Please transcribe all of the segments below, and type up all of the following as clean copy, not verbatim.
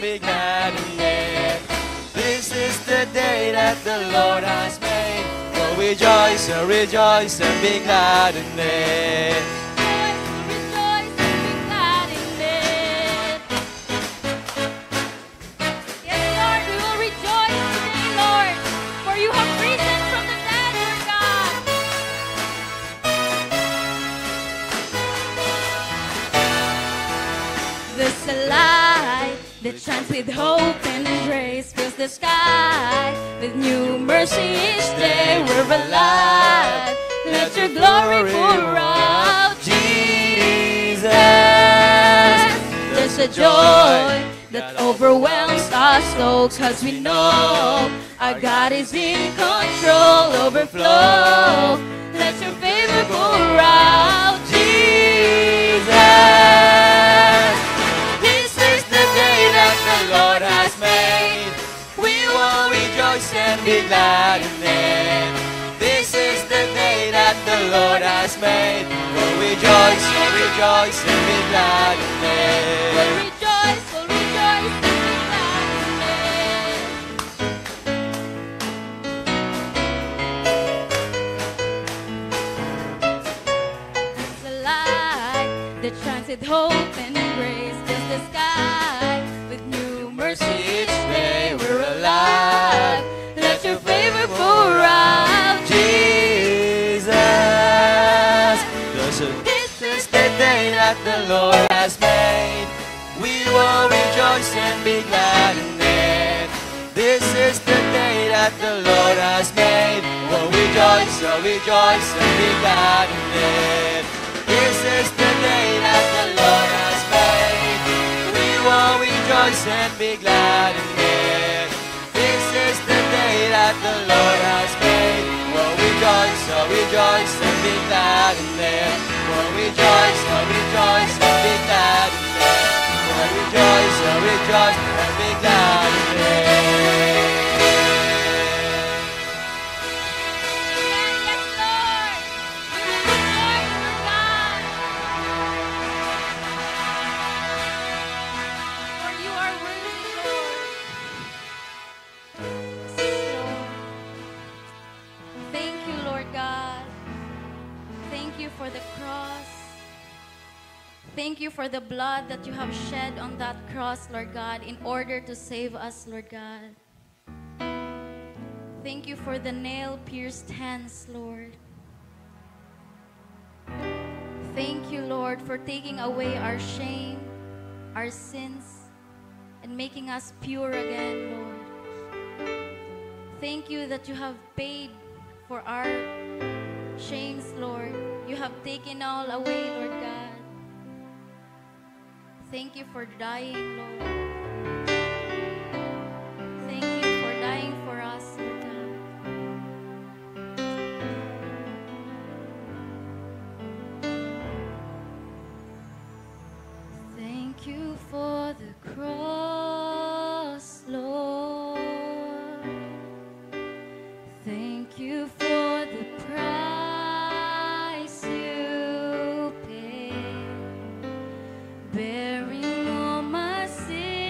be glad in it. This is the day that the Lord has made. Oh, rejoice and rejoice and be glad in it. There's a light that shines with hope and grace, fills the sky with new mercy each day. We're alive, let your glory pour out, Jesus. There's a joy that overwhelms our soul, 'cause we know our God is in control. Overflow, let your favor pour out, Jesus. Lord has made. We will rejoice and be glad in it. This is the day that the Lord has made. We'll rejoice and be glad in it. We'll rejoice and be glad in it. It's a light that shines with hope and grace, fills the sky with new mercy each day. We're alive, let your favor pour out, Jesus. This is the day that the Lord has made. We will rejoice and be glad in it. This is the day that the Lord has made. We'll rejoice and be glad in it. This is the day that the Lord has made. We will rejoice and be glad in it. This is the day that the Lord has made. We'll rejoice and be glad in it. We'll rejoice and be glad in it. We'll rejoice and be glad in it. Yes, Lord. We will rejoice, Lord God. For you are worthy, Lord. Yes, Lord. Thank you, Lord God. Thank you for the cross. Thank you for the blood that you have shed on that cross, Lord God, in order to save us, Lord God. Thank you for the nail-pierced hands, Lord. Thank you, Lord, for taking away our shame, our sins, and making us pure again, Lord. Thank you that you have paid for our shames, Lord. You have taken all away, Lord God. Thank you for dying, Lord. Thank you for dying for us, Lord God. Thank you for the cross, Lord. Thank you for the price you paid, bearing all my sins.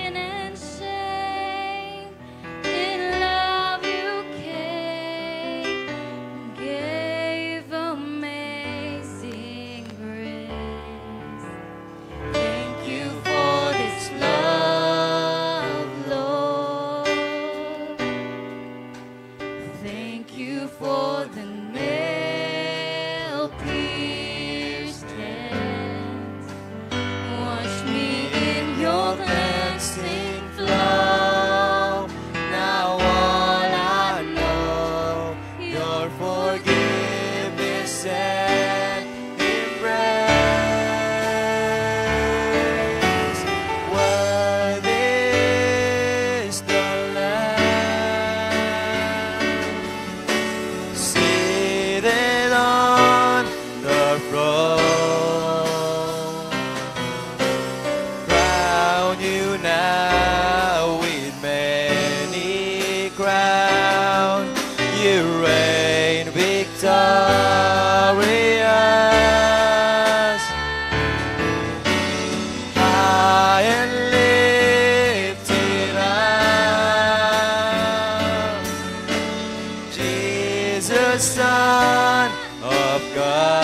Jesus, Son of God,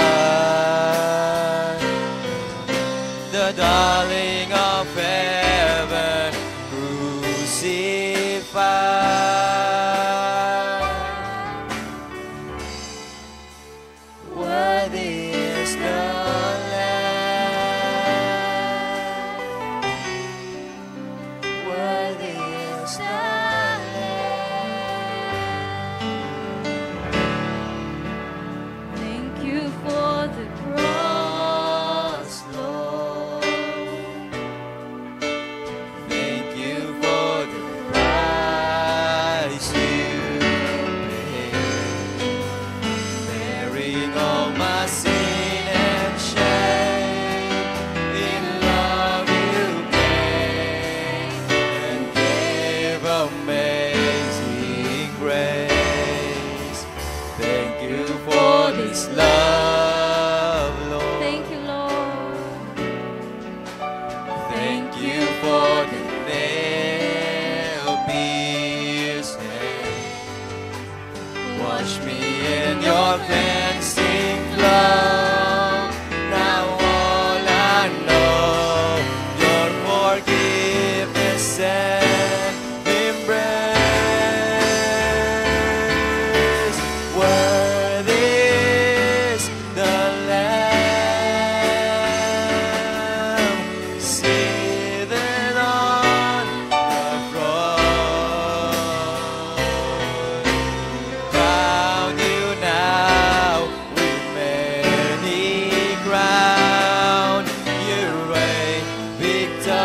the darling of heaven, crucified. Worthy is the Lamb. Worthy is the Lamb. Thank you for the cross, Lord. Thank you for the price you paid, bearing all my sin and shame. In love you came and gave amazing grace. Thank you for this love, Lord. Thank you, Lord. Thank you for the nail-pierced hands. Wash me in your cleansing flow. Now all I know, your forgiveness and embrace. Worthy is the Lamb, seated on the throne. Crown you now with many crowns. You reign victorious,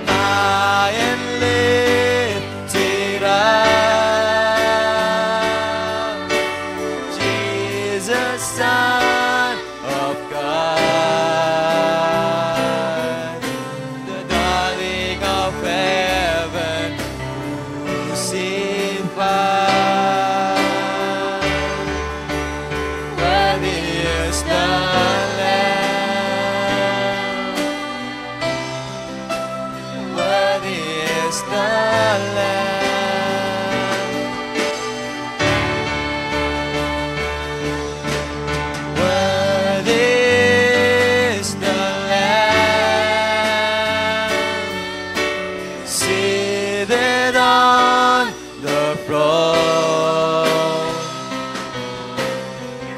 high and lifted up. Jesus, Son of God, the darling of heaven, crucified. Worthy is the Lamb. Worthy is the Lamb. Worthy is the Lamb, seated on the throne.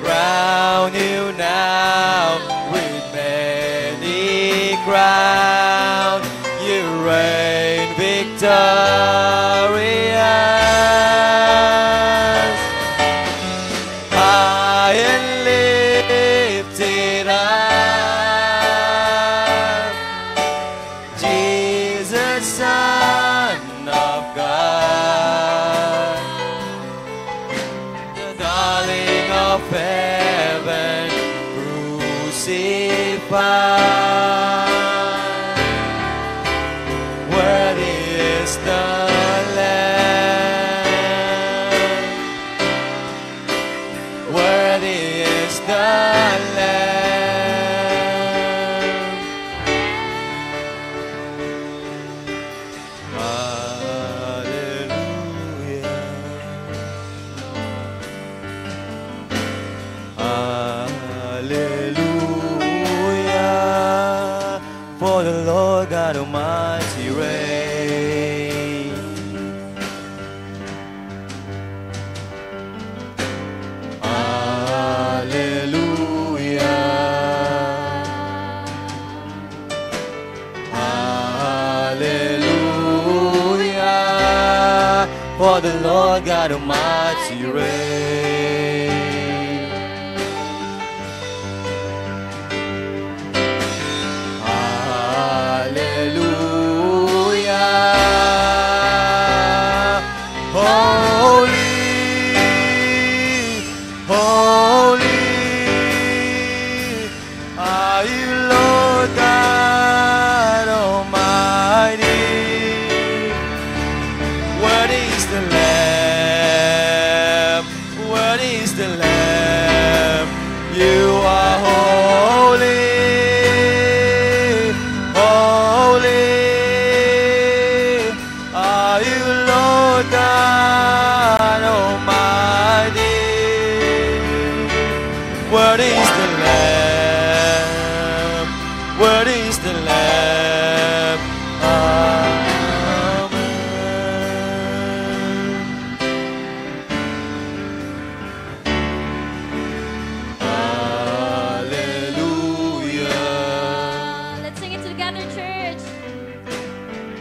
Crown you now with many crowns. You reign victorious, high and lifted up. Jesus, Son of God, the darling of heaven, crucified. Worthy is the Lamb. Worthy is the Lamb. Hallelujah. Hallelujah. For the Lord God Almighty reigns. Hallelujah. Hallelujah. For the Lord God Almighty reigns. Hallelujah. Holy, holy are you, Lord God Almighty. Worthy is the Lamb. Worthy is the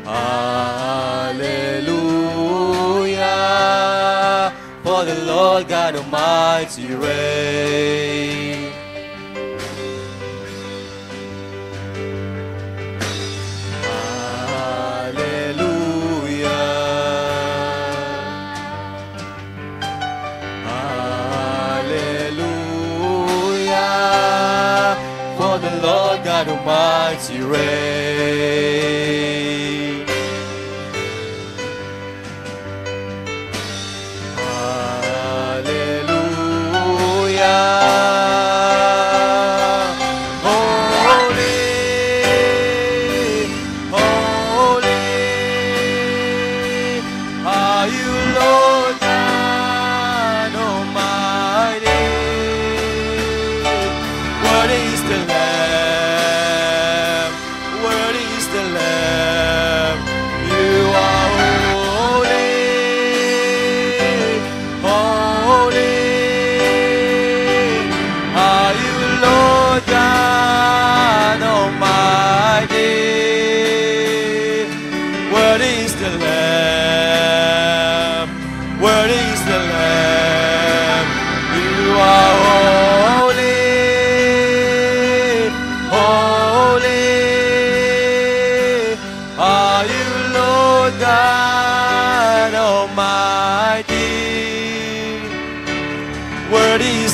Hallelujah, for the Lord God Almighty reigns. The Lord God Almighty reign. Hallelujah. Holy, holy are you, Lord God Almighty. Worthy is the Lamb.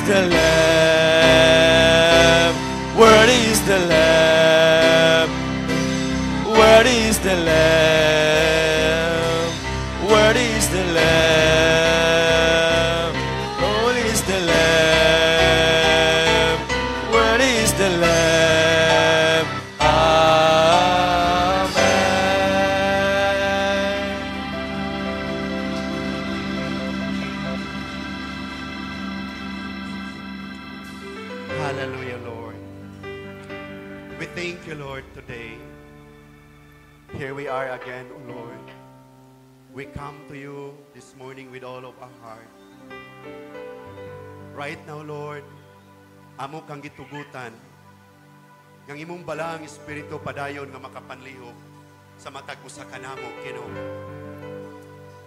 The Lamb, where is the Lamb, where is the Lamb, where is the Lamb, where is the Lamb, where is the Lamb, Amen. Hallelujah, Lord. We thank you, Lord, today. Here we are again, O Lord. We come to you this morning with all of our heart. Right now, Lord, amo kang gitugutan. Ng imong balang espiritu padayon nga makapanlihok sa matag usa kanamo, Ginoo.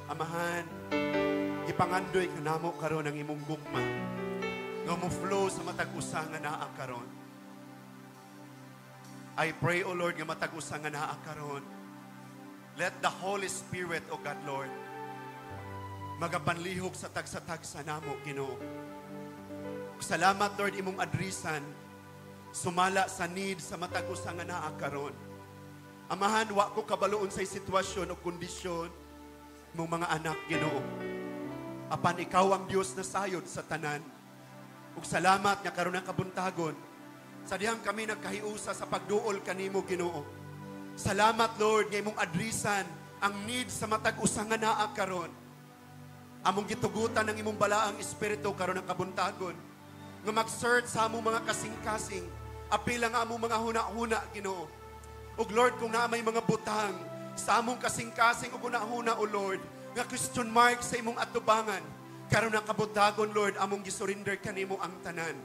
Amahan, ipangandoy kanamo karon ang imong gugma. Nga mo flow sa matag-usa nga naa karon. I pray, O Lord, nga matag-usa nga naa karon. Let the Holy Spirit, O God, Lord, magapanlihok sa tagsa-tagsa namo, Ginoo. Salamat, Lord, imong adrisan, sumala sa need sa matag-usa nga naa karon. Amahan, wa ko kabaloon sa sitwasyon o kondisyon mong mga anak, Ginoo. Apan ikaw ang Diyos na sayod sa tanan. Ug salamat nga karon ang kabuntagon. Sa dihang kami nagkahiusa sa pagduol kanimo, Ginoo. Salamat, Lord, nga imong adrisan ang need sa matag-usa nga naa karon. Among gitugutan ng imong balaang espiritu karon ang kabuntagon. Nga mag-search sa among mga kasing-kasing, apila nga among mga huna-huna, Ginoo. Ug Lord, kung na may mga butang sa among kasing-kasing ug huna-huna, O Lord, nga question mark sa imong atubangan, karon ang kabuntagon, Lord, among gisurrender kanimo ang tanan.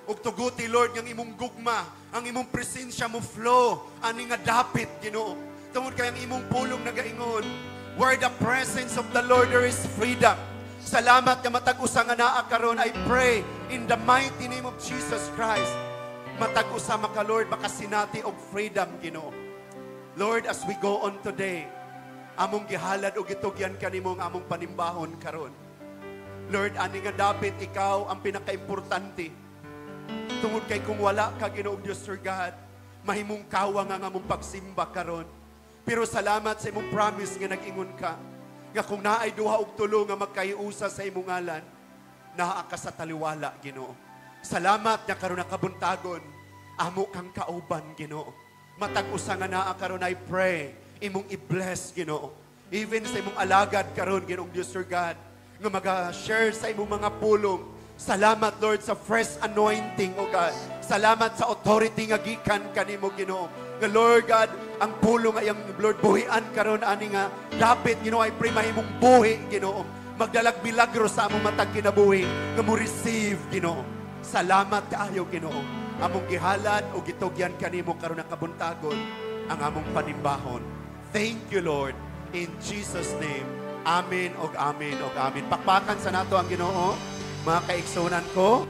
Ug tuguti, Lord, ng imong gugma, ang imong presensya mo flow, ani nga dapit, Ginoo. Tungod kay ang imong pulong nagaingon, where the presence of the Lord there is freedom. Salamat nga matag-usa nga naa karon. I pray in the mighty name of Jesus Christ. Matag-usa maka, Lord, makasinati og freedom, Ginoo. Lord, as we go on today, among gihalad og gitugyan kanimo ang among panimbahon karon. Lord, ani nga dapat ikaw ang pinaka-importante. Tungod kay kung wala ka, Ginoong Diyos, Sir God, mahimong kawa nga among pagsimba karon. Pero salamat sa imong promise nga nag-ingon ka, nga kung naay duha og tulo nga magkaiusa sa imong ngalan, naa ka sa taliwala, Ginoo. Salamat nga karon nakabuntagon, amo kang kauban, Ginoo. Matag-usa nga naa karon, I pray, imong i-bless, Ginoo. Even sa imong alagad karon, Ginoong Diyos, Sir God, nga mag-share sa imong mga pulong. Salamat, Lord, sa fresh anointing, O God. Salamat sa authority nga gikan kanimo, Ginoo. Nga, Lord God, ang pulong ay ang Lord buhian karon ani nga dapat, Ginoo, I pray mahimong buhi, Ginoo. Magdalag milagro sa among matag kinabuhi nga mo receive, Ginoo. Salamat kaayo, Ginoo. Among gihalad o gitugyan kanimo karon ang kabuntagon ang among panimbahon. Thank you, Lord. In Jesus' name. Amen og amen og amen. Pakpakan sa nato ang Ginoo, mga kaigsunan ko,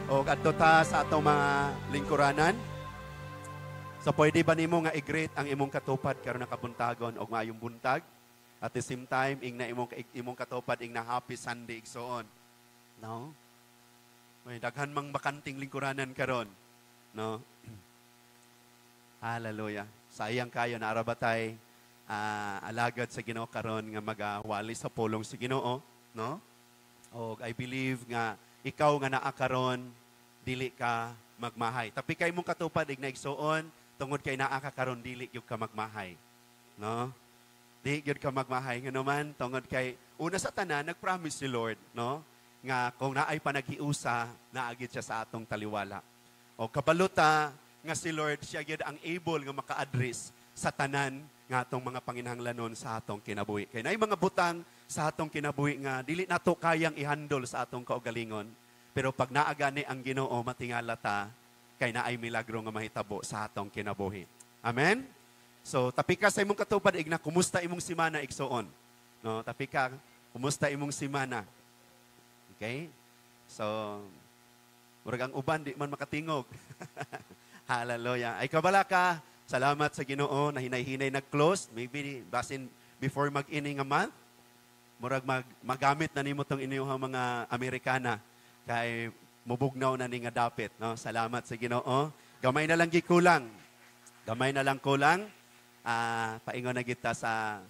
o adto ta sa atong mga lingkuranan. So pwede ba nimo nga i-greet ang imong katupad karon na kabuntagon og maayong buntag? At the same time, ing na imong katupad ing na happy Sunday igsoon. No? May daghan mang bakanting lingkuranan karon. No? Hallelujah. Sayang kayo na arabatay alagad sa Ginoo karon nga magawali sa pulong sa Ginoo, no? O I believe nga ikaw nga naa karon dili ka magmahay. Tapi kay mong katupad ig naigsuon tungod kay naa ka karon dili gyud ka magmahay. No? Di gyud ka magmahay ngano man tungod kay una sa tanan nagpromise si Lord, no? Nga kung naay panaghiusa naagid siya sa atong taliwala. O kabaluta nga si Lord siya gyud ang able nga maka-address sa tanan nga atong mga panginahanglanon sa atong kinabuhi. Kay naay mga butang sa atong kinabuhi nga dili nato kayang i-handle sa atong kaugalingon. Pero pag naagani ang Ginoo matingala ta kay naay milagro nga mahitabo sa atong kinabuhi. Amen. So, tapika sa imong katupad, igna, kumusta imong simana, igsoon? No, tapika, kumusta imong simana? Okay? So, murag ang uban, di man makatingog. Hallelujah. Ay kabala ka, salamat sa Ginoo na hinay-hinay nag-close. Maybe, basin before mag-ini nga month, murag magamit na nimo tong inyong mga Amerikana kay mubugnaw na ni nga dapit. No? Salamat sa Ginoo. Gamay na lang gikulang. Gamay na lang kulang. Paingon na kita sa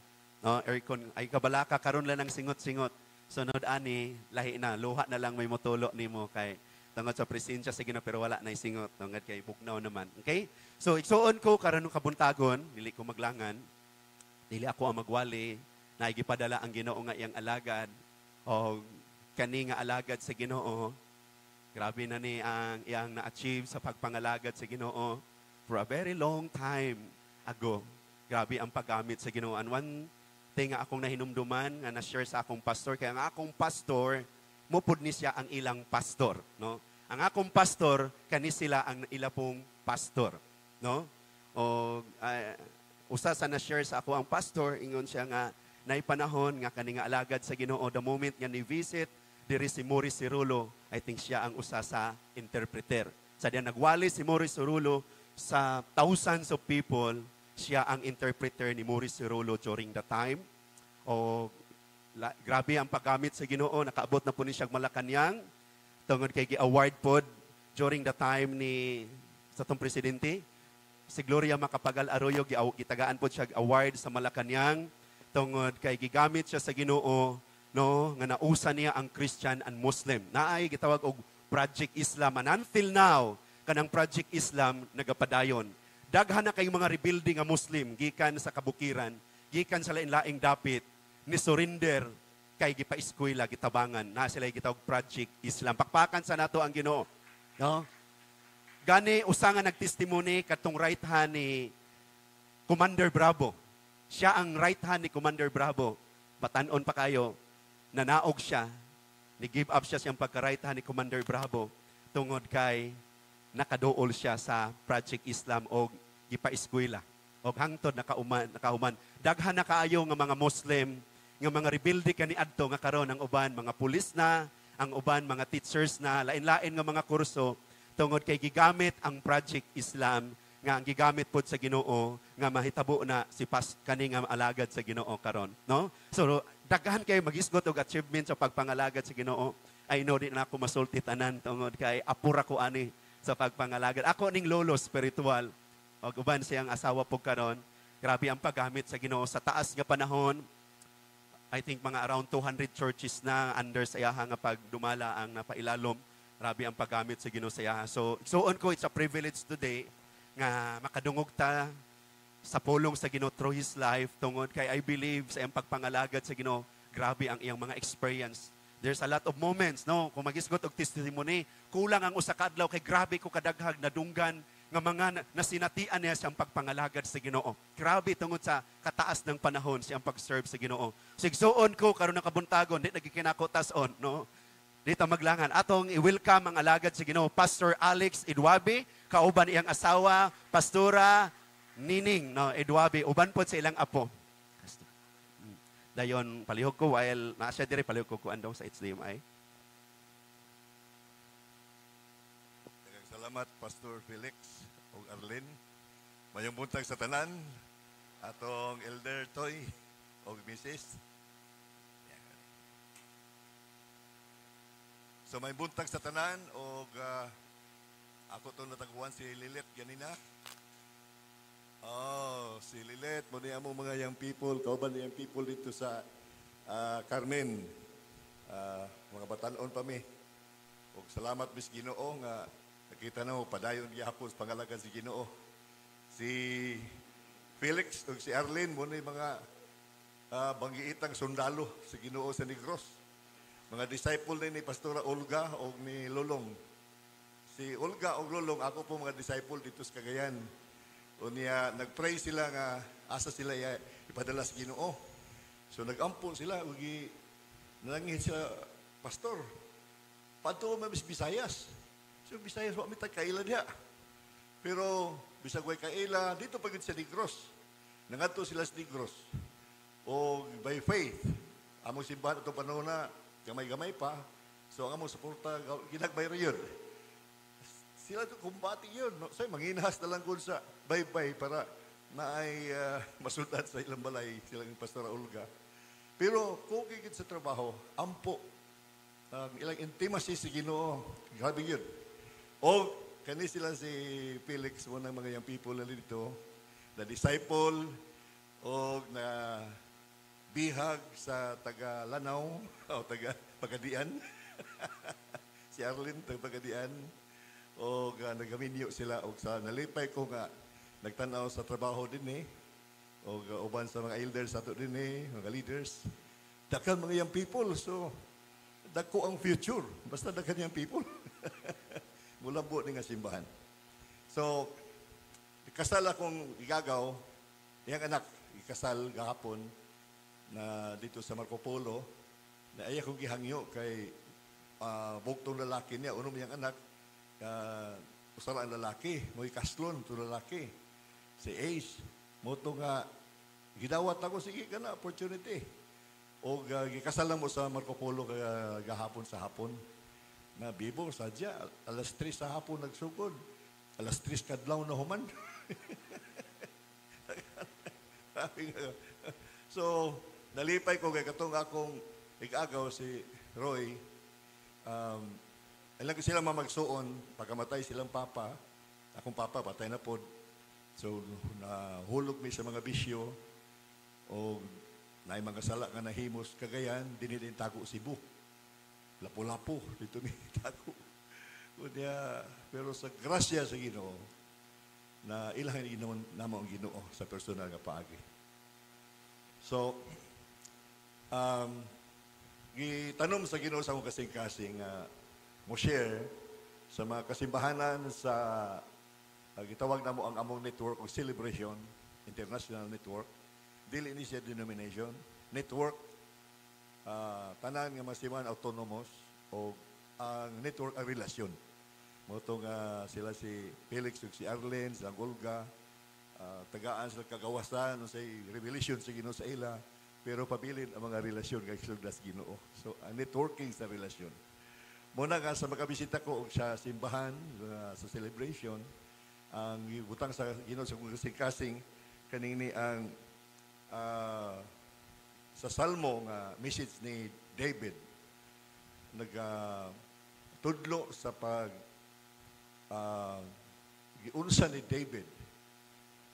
aircon. Ay kabalaka karon lang ng singot-singot. Sunod ani lahi na luha na lang may motulo nimo kay tungod sa presensya sa Ginoo pero wala na singot tungod kay bugnaw naman. Okay? So igsuon ko karon ng kabuntagon, dili ko maglangan. Dili ako ang magwali na gipadala ang Ginoo nga iyang alagad o kani nga alagad sa Ginoo. Grabe na ni ang iyang na-achieve sa pagpangalagad sa Ginoo for a very long time ago. Grabe ang paggamit sa Ginoo. And one thing nga akong nahinumduman nga na-share sa akong pastor, kaya nga akong pastor, mupod ni siya ang ilang pastor. No? Ang akong pastor, kani sila ang ilapong pastor. No? O usa sa na-share sa ako ang pastor, ingon siya nga, naipanahon nga kani nga alagad sa Ginoo, the moment nga ni-visit, diri si Maurice Cirulo, I think siya ang usa sa interpreter. Sa diyan nagwali si Maurice Cirulo sa thousands of people, siya ang interpreter ni Maurice Cirulo during the time. O grabe ang paggamit sa Ginoo, nakaabot na po ni siya Malacañang tungod kay gi-award pod during the time ni sa tong presidente si Gloria Macapagal Arroyo, gitagaan pod siya award sa Malacañang tungod kay gigamit siya sa Ginoo, no, nga nausa niya ang Christian and Muslim. Naay gitawag og Project Islam, and until now kanang Project Islam nagapadayon. Daghan na kayong mga rebuilding nga Muslim, gikan sa kabukiran, gikan sa lain-laing dapit, ni surrender kay gipa-eskwela, gitabangan, na sila gitawag Project Islam. Pakpakan sa nato ang Ginoo. No? Gani, usa nga nagtestimony katong right hand ni Commander Bravo. Siya ang right hand ni Commander Bravo. Batanon pa kayo, nanaog siya, ni-give up siya siyang pagka-right hand ni Commander Bravo, tungod kay nakadool siya sa Project Islam o gipa-eskwela. O hangtod nakahuman. Daghan na kaayo nga mga Muslim, nga mga rebuildi kani adto nga karon ang uban mga pulis na, ang uban mga teachers na, lain-lain nga mga kurso tungod kay gigamit ang Project Islam nga ang gigamit pod sa Ginoo nga mahitabo na si kani nga alagad sa Ginoo karon, no? So daghan kay magisgot og achievement sa pagpangalagad sa Ginoo. I know di na ako masulti tanan tungod kay apura ko ani sa pagpangalagad. Ako ning lolo spiritual. O uban siyang asawa po karon. Grabe ang paggamit sa Ginoo sa taas nga panahon. I think mga around 200 churches na under sa iyaha nga pagdumala ang napailalom. Grabe ang paggamit sa Ginoo sa iyaha. So ko, it's a privilege today nga makadungog ta sa pulong sa Ginoo through His life tungod kay I believe sa iyang pagpangalagad sa Ginoo. Grabe ang iyang mga experience. There's a lot of moments, no? Kung magisgot og testimony, kulang ang usa ka adlaw kay grabe ko kadaghag na dunggan nga mga nasinatian niya siyang pagpangalagad sa Ginoo. Grabe tungod sa kataas ng panahon siyang pag-serve sa Ginoo. Sigsuon ko karon ng kabuntagon, di nagikinako tas-on, no? Dito maglangan. Atong i-welcome ang alagad sa Ginoo, Pastor Alex Idwabe, kauban iyang asawa, Pastora Nining, no, Edwabi, uban po sa ilang apo. Dayon, palihog ko while naasya dire, palihog ko andong sa HDMI. Daghang salamat, Pastor Felix o Arlene. Mayong buntag sa tanan, atong Elder Toy o Mrs. So may buntag sa tanan o ako itong nataguan si Lilet ganina. Oh, si Lilet, mo niya mo mga young people, kauban na young people dito sa Carmen. Mga batanon pa mi. O salamat bis Ginoo nga nakita na mo padayon gihapon sa pangalagan si Ginoo. Si Felix o si Arlene mo na mga banggiitang sundalo sa Ginoo sa Negros. Mga disciple ni Pastora Olga o ni Lolong. Si Olga o Lolong, ako po mga disciple dito sa Cagayan. O niya, nag-pray sila nga asa sila ipadala sa Ginoo. So nag-ampon sila, nalangin sila, Pastor, pato mabis Bisayas. So Bisayas, wak mitag kaila diha. Pero, bisag way kaila, dito pagod sa Negros. Nangadto sila sa Negros. O by faith, among simbahan itong panahon na, gamay-gamay pa, so ang among suporta, ginagbayro yun. Sila ito kumbati yun. No? So, manginahas na lang kung sa bye-bye para na ay masultan sa ilang balay silang Pastora Olga. Pero kung kikit sa trabaho, ampo. Ilang intimacy si Ginoo. Grabe yun. O, kani sila si Felix, one ng mga young people na dito, na disciple, o na bihag sa taga Lanao, o taga Pagadian. Si Arlene, taga Pagadian. O nagaminyo sila o sa nalipay ko nga nagtanaw sa trabaho din o uban sa mga elders ato din mga leaders. Daghang mga young people, so dako ang future basta daghang young people. Mula buo ni nga simbahan. So ikasal akong igagaw, iyang anak ikasal gahapon na dito sa Marco Polo na ay akong gihangyo kay bugtong lalaki niya, unom iyang anak. Usara ang lalaki, mo'y kaslon to lalaki. Si Ace, mo to nga, gidawat ako, sige ka na, opportunity. O gikasal mo sa Marco Polo gahapon sa hapon. Na bibo, sadya, alas 3 sa hapon nagsugod. Alas 3 kadlaw na human. So, nalipay ko kay katong akong ikagaw si Roy. Alam ko sila mamagsuon, pagkamatay silang papa, akong papa, patay na po. So, nahulog mi sa mga bisyo, o na mga sala nga nahimos Cagayan, dinidin tago Cebu. Lapu-lapu, dito mi tago. Pero sa grasya sa Ginoo, na ilang Ginoo namo ang Ginoo sa personal nga paagi. So, gitanong sa Ginoo sa akong kasing-kasing, mo share sa mga kasimbahanan sa gitawag na mo ang among network o celebration, international network, dili ni siya denomination, network, tanan nga masiman autonomous o ang network ang relasyon. Motong sila si Felix ug si Arlene, si Olga, tagaan sa kagawasan, sa revelation sa Ginoo sa ila, pero pabilin ang mga relasyon kay Suldas Ginoo. So, ang networking sa relasyon. Muna nga sa makabisita ko sa simbahan, sa celebration, ang butang sa Ginoo sa kasing-kasing kanini ang sa Salmo nga message ni David nagtudlo sa pag giunsa ni David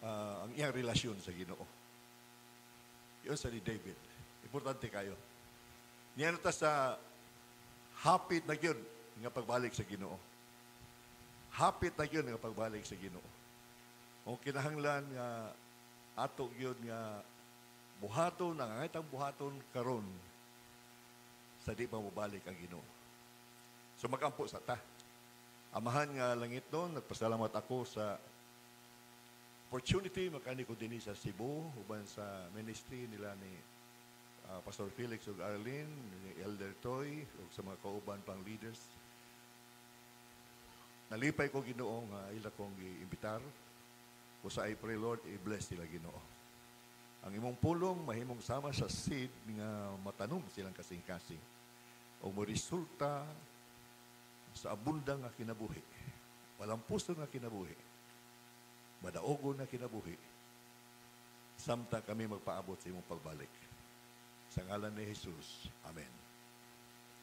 ang iyang relasyon sa Ginoo. Giunsa ni David. Importante kayo. Niya ta sa hapit na yun nga pagbalik sa Ginoo. Hapit na yun nga pagbalik sa Ginoo. O kinahanglan nga ato yun nga buhaton, nangangitang buhaton karon sa di pa mabalik ang Ginoo. So magampo sa ta. Amahan nga langit doon, nagpasalamat ako sa opportunity makani ko din sa Cebu, uban sa ministry nila ni Pastor Felix ug Arlene, ni Elder Toy, ug sa mga kauban pang leaders. Nalipay ko Ginoo nga ila kong giimbitar Usa I pray, Lord, i-bless sila Ginoo. Ang imong pulong mahimong sama sa seed nga matanom silang kasing-kasing. O mo resulta sa abundang nga kinabuhi. Walang puso nga kinabuhi. Madaogon nga kinabuhi. Samtang kami magpaabot sa imong pagbalik. Sa ngalan ni Jesus. Amen.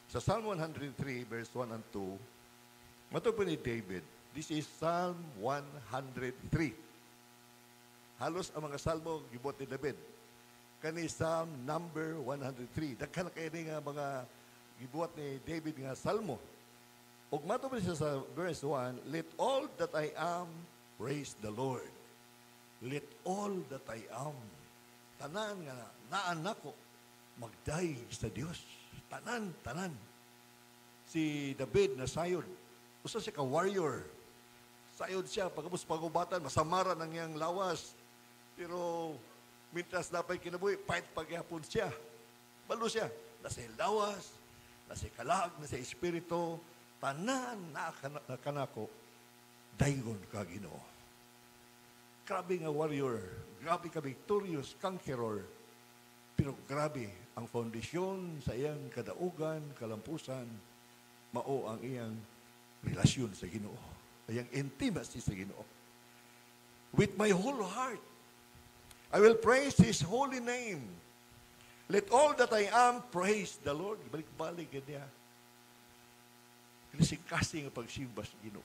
Sa Psalm 103, verse 1 and 2, matupad ni David, this is Psalm 103. Halos ang mga salmo gibot ni David. Kani Psalm number 103. Daghan kayo nga mga gibuhat ni David nga salmo. Ug matupad siya sa verse 1, let all that I am praise the Lord. Let all that I am. Tanan nga naan nako magday sa Dios. Tanan. Si David na sayod. Usa siya ka warrior. Sayod siya pagkapos pagubatan, masamaran ang iyang lawas. Pero mintas dapat kinabuhi, fight pagyapon siya. Balo siya. Nasa lawas, nasa kalag, nasa espiritu, tanan na kanako, daygon ka Ginoo. Grabe nga warrior, grabe ka victorious conqueror, pero grabe ang foundation sa iyang kadaugan, kalampusan, mao ang iyang relasyon sa Ginoo, iyang intimacy sa Ginoo. With my whole heart, I will praise His holy name. Let all that I am praise the Lord. Balik-balik niya. Kasi nga pagsimba sa Ginoo.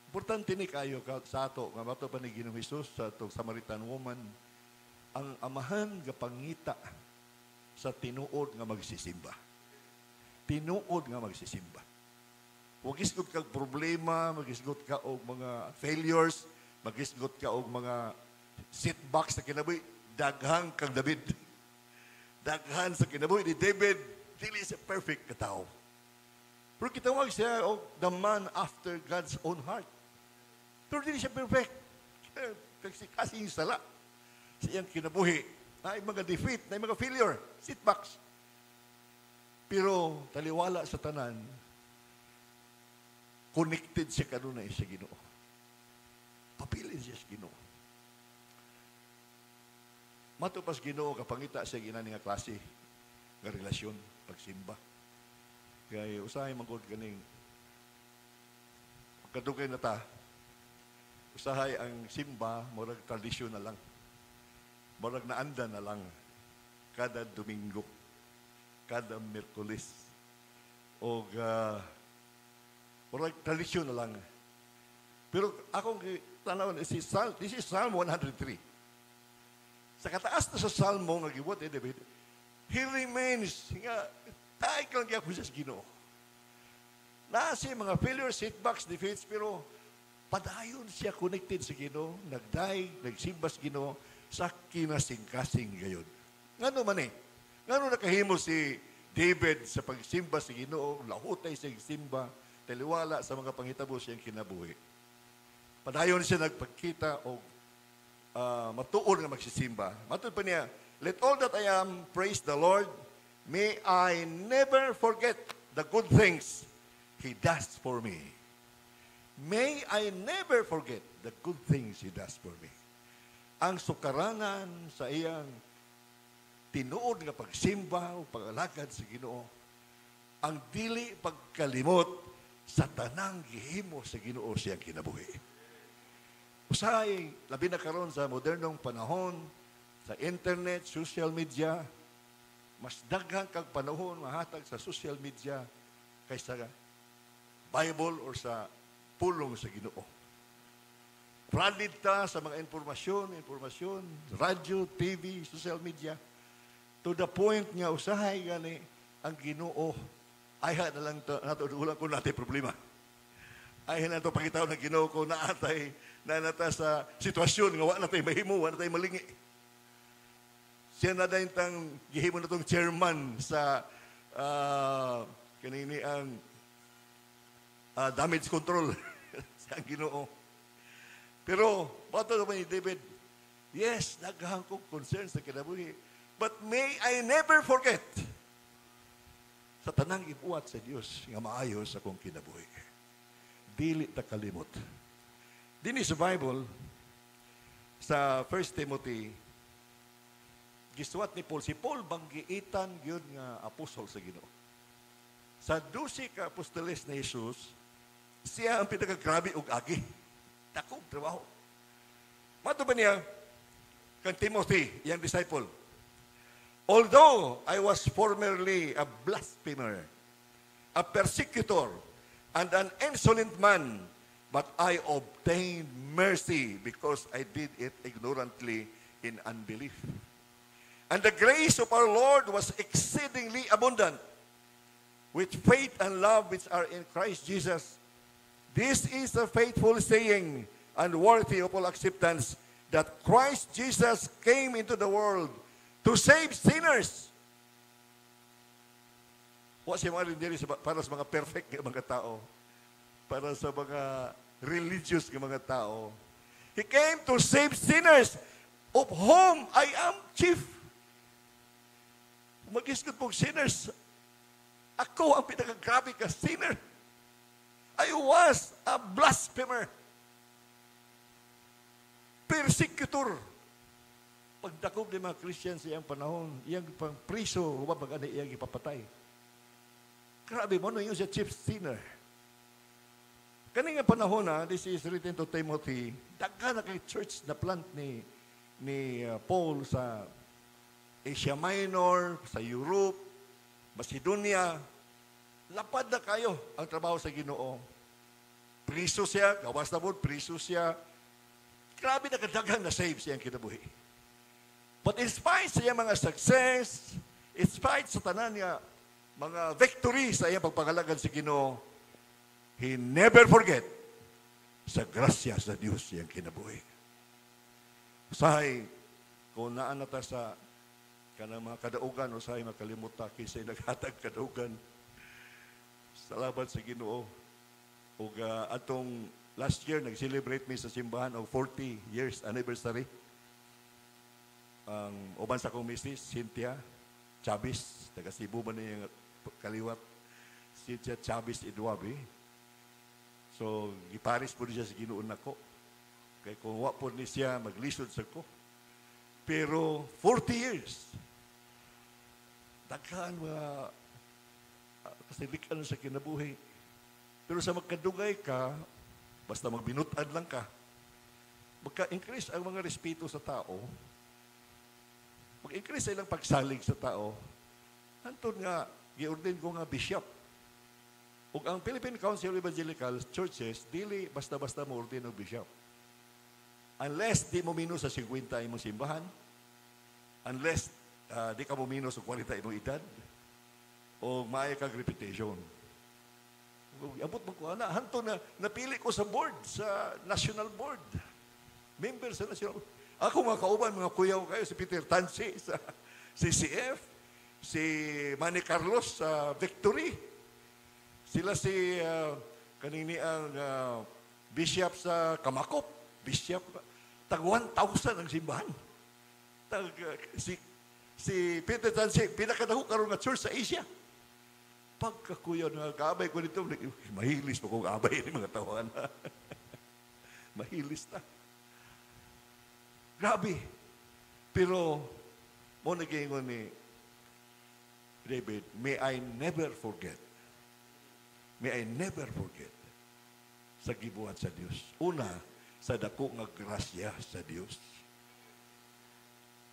Importante ni kayo sa ato, nga mato pa ni Ginoong Jesus sa itong Samaritan woman, ang amahan nga pangita sa tinuod nga magsisimba. Tinuod nga magsisimba. Huwag isgot kag problema, mag-isgot ka og mga failures, mag-isgot ka og mga setbacks sa kinabuhi, daghang kang David. Daghan sa kinabuhi ni David, dili siya perfect katao. Pero kitawag siya og the man after God's own heart. Pero dili siya perfect. Kasi sala sa iyang kinabuhi. Na mga defeat, na mga failure, setbacks. Pero taliwala sa tanan, connected siya kanunay sa Ginoo. Papilin siya sa Ginoo. Matupas Ginoo, kapangita siya ginani nga klase nga relasyon, pagsimba. Kaya usahay manggod ganing kadugay na ta, usahay ang simba, murag tradisyon na lang. Murag naanda na lang. Kada Domingo, kada Miyerkules. O murag tradisyon na lang. Pero akong tanaw, this is Psalm 103. Sa kataas na sa salmo nga gibuhat ni David, he remains nga tayo kang gyapon sa Ginoo. Nasa mga failures, setbacks, defeats, pero padayon siya connected sa Ginoo, nagdaig, nagsimba sa Ginoo sa kinasing-kasing gayon. Ngano man ngano nakahimo si David sa pagsimba sa Ginoo, lahutay sa simba, taliwala sa mga panghitabo siyang kinabuhi. Padayon siya nagpakita o matuon nga magsisimba. Matuon pa niya, let all that I am praise the Lord. May I never forget the good things He does for me. May I never forget the good things He does for me. Ang sukaranan sa iyang tinuod nga pagsimba o pag-alagad sa Ginoo, ang dili pagkalimot sa tanang gihimo sa Ginoo siyang kinabuhi. Usahay, labi na karon sa modernong panahon, sa internet, social media, mas daghang kag panahon mahatag sa social media kaysa Bible or sa pulong sa Ginoo. Flooded ta sa mga informasyon, radyo, TV, social media, to the point nga usahay gani ang Ginoo ay na lang nato ulang ko natin problema. Ay na to pakitaw ng Ginoo ko na nata sa sitwasyon nga wa na tayo mahimo, wa na tayo malingi. Siya na dahil tang gihimo na itong chairman sa kanini ang damage control sa Ginoo. Pero, bato naman ni David, yes, naghahang kong concern sa kinabuhi, but may I never forget sa tanang ibuhat sa Diyos nga maayos sa kong kinabuhi. Dili ta kalimot. Dini sa Bible, sa 1 Timothy, gisuwat ni Paul, si Paul banggiitan yun nga apostol sa Ginoo. Sa 12 ka apostoles ni Jesus, siya ang pinakagrabe og agi. Dakong trabaho. Mato ba niya, kang Timothy, yung disciple, although I was formerly a blasphemer, a persecutor, and an insolent man, but I obtained mercy because I did it ignorantly in unbelief. And the grace of our Lord was exceedingly abundant with faith and love which are in Christ Jesus. This is a faithful saying and worthy of all acceptance, that Christ Jesus came into the world to save sinners. Wa siya mga rindiri para sa mga perfect nga mga tao, para sa mga religious nga mga tao. He came to save sinners, of whom I am chief. Mag-isgot pong sinners, ako ang pinakagrabe ka sinner. I was a blasphemer, persecutor. Pagdakob ng mga Christian sa iyang panahon, iyang pang priso, huwag mag-ano iyang ipapatay. Grabe mo, yung siya chief sinner. Kaning nga panahon this is written to Timothy, daghan na kay church na plant ni Paul sa Asia Minor, sa Europe, Macedonia. Lapad na kayo ang trabaho sa Ginoo. Priso siya, gawas na po, priso siya. Grabe na kadaghang na-save siyang kinabuhi. But in spite sa iyang mga success, in spite sa tanan niya, mga victory sa iyang pagpangalagan sa Ginoo, he never forget sa grasya sa Diyos siyang kinabuhi. Usahay, kung naan na ta sa kanang mga kadaugan, usahay makalimuta kisay naghatag kadaugan. Salamat sa Ginoo. Ug atong last year, nag-celebrate mi sa simbahan of 40 years anniversary. Ang uban sa kong misis, Cynthia Chavez, taga Cebu man niya kaliwat, Cynthia Chavez Idwabi. So, giparis po niya sa Ginoo nako. Kaya kung wa po ni siya, maglisod sa ko. Pero 40 years, daghan mga kasilikan sa kinabuhi. Pero sa magkadugay ka, basta magbinutan lang ka, magka-increase ang mga respeto sa tao, mag-increase ilang pagsalig sa tao, hantod nga, giordin ko nga bishop. Ug ang Philippine Council of Evangelical Churches, dili basta-basta mo ordin og bishop. Unless di mo minus sa 50 imong simbahan, unless di ka mo minus sa 40 imong edad, o maaya kag reputation. Abot mo ko, hanto na napili ko sa board, sa national board. Member sa national board. Ako mga kauban, mga kuyaw kayo, si Peter Tansi sa CCF, si Manny Carlos sa Victory, sila si kanini ang bishop sa Kamakop, bishop, tag 1,000 ang simbahan. Si Peter Tansi, pinakadaho karon nga church sa Asia. Pagkakuyaw nga kaabay ko dito, mahilis pa kong abay ni mga tawahan. Mahilis na. Grabe. Pero, mo nag-iingon ni David, may I never forget sa gibuhat sa Diyos. Una, sa dako nga grasya sa Diyos.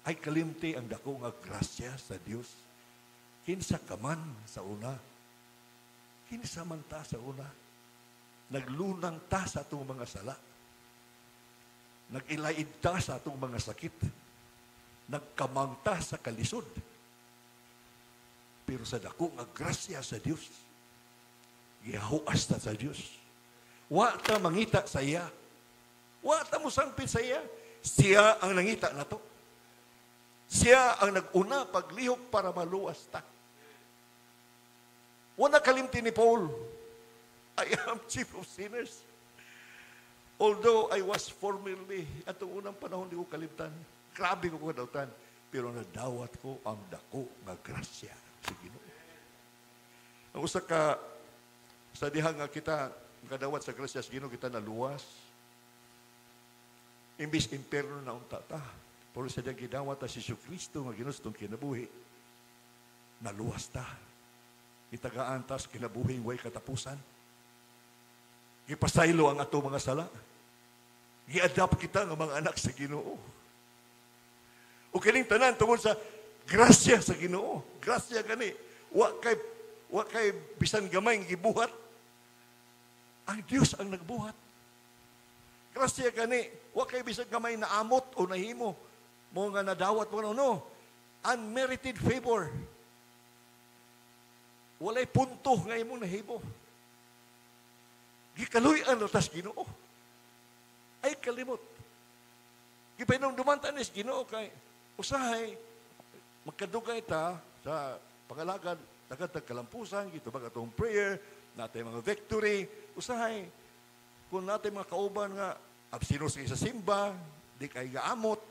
Ay kalimti ang dako nga grasya sa Diyos. Kinsa ka man sa una. Kinsa man ta sa una. Naglunang ta sa atong mga sala. Nag-ilaid ta sa atong mga sakit. Nagkamang ta sa kalisod. Pero sa dako nga grasya sa Diyos, gihahuas ta sa Diyos. Wa ta mangita sa iya. Wa ta musangpit sa iya. Siya ang nangita na to. Siya ang nag-una paglihok para maluwas ta. Wala kalimti ni Paul, I am chief of sinners. Although I was formerly, at unang panahon di ko kalimtan, grabe ko kadautan, pero nadawat ko ang dako nga grasya sa Ginoo. Ang usa ka, sa dihang nga kita kadawat sa grasya sa Ginoo, kita naluwas. Imbis imperno na unta ta. Pero sa diyang gidawat ta si Kristo nga ginustong kinabuhi, naluwas ta. Itagaan tas kinabuhing way katapusan. Gipasaylo ang ato mga sala. Gi-adapt kita ng mga anak sa Ginoo. O kining tanan tungod sa grasya sa Ginoo. Grasya gani. Wa kay bisan gamay ng gibuhat. Ang Diyos ang nagbuhat. Grasya gani. Wa kay bisan gamay na amot o nahimo. Mo nga nadawat mo no. Unmerited favor. Walay punto nga imong nahimo. Gikaluy-an tas Ginoo. Ay kalimot. Gipainom dumantan is Ginoo kay usahay magkadugay ta sa pangalagad tagatag kalampusan gitubag atong prayer natay mga victory usahay kung natay mga kauban nga absinos kay sa simba di kay gaamot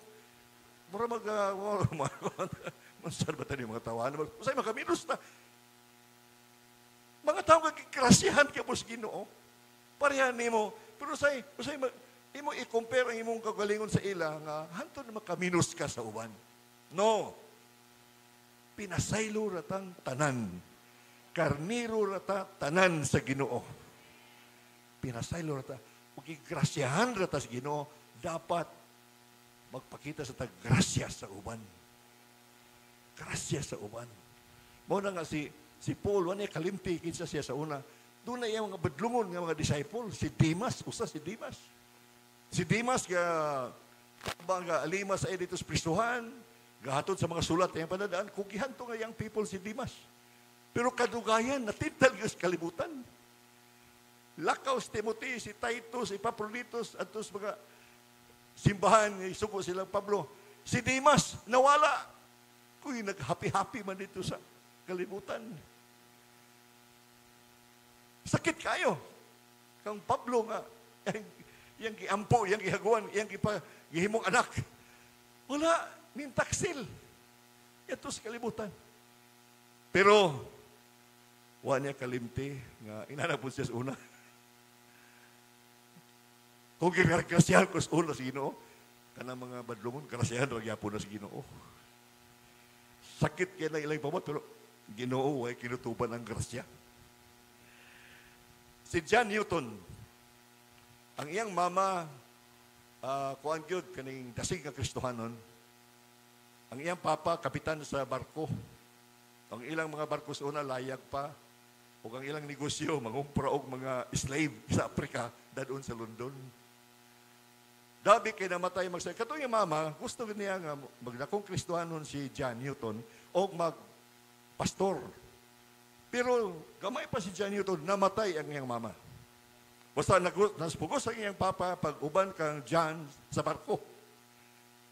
mura mansar ba tayo mga tawanan usahay makaminos ta mga tao kagikrasyahan ka po sa Ginoo parehan nimo pero usahay imo i-compare ang imong kagalingon sa ila nga hantod na makaminos ka sa uban. No. Pinasaylo ratang tanan. Karniro rata tanan sa Ginoo. Pinasaylo rata. Ug igrasyahan rata sa Ginoo dapat magpakita sa taggrasya sa uban. Grasya sa uban. Mao na nga si Paul wala kalimti kinsa siya sa una. Doon na yung mga badlungon nga mga disciple, si Demas, usa si Demas. Si Demas nga alimas sa editos prisuhan, gahatod sa mga sulat ng panadaan, kugihan to nga young people si Demas. Pero kadugayan, natintal yung kalibutan. Lakaw si Timothy, si Titus, si Epaphroditus, at tos mga simbahan, isuko silang Pablo. Si Demas, nawala. Kuy, nag-happy-happy man dito sa kalibutan. Sakit kayo. Kang Pablo nga, yang giampo, yang gihaguan, yang gihimong anak. Wala, nintaksil. Ito sa kalibutan. Pero, wala niya kalimti, nga inanapon siya sa una. Kung kinarkasyahan ko sa una sa Ginoo, kanang mga badlungon, karasyahan rin yapon na sa Ginoo. Sakit kaya na ilang pamot, pero Ginoo ay kinutuban ang grasya. Si John Newton, ang iyang mama, kuan gyud kaning dasig nga Kristohanon. Ang iyang papa, kapitan sa barko. Ang ilang mga barko sa una, layag pa. O ang ilang negosyo, mangumpra og mga slave sa Africa, dadun sa London. Dabi kay namatay magsay. Katong iyang mama, gusto niya nga magdakong Kristohanon si John Newton o mag-pastor. Pero gamay pa si John Newton, namatay ang iyang mama. Basta naspugos ang iyang papa pag uban kang John sa barko.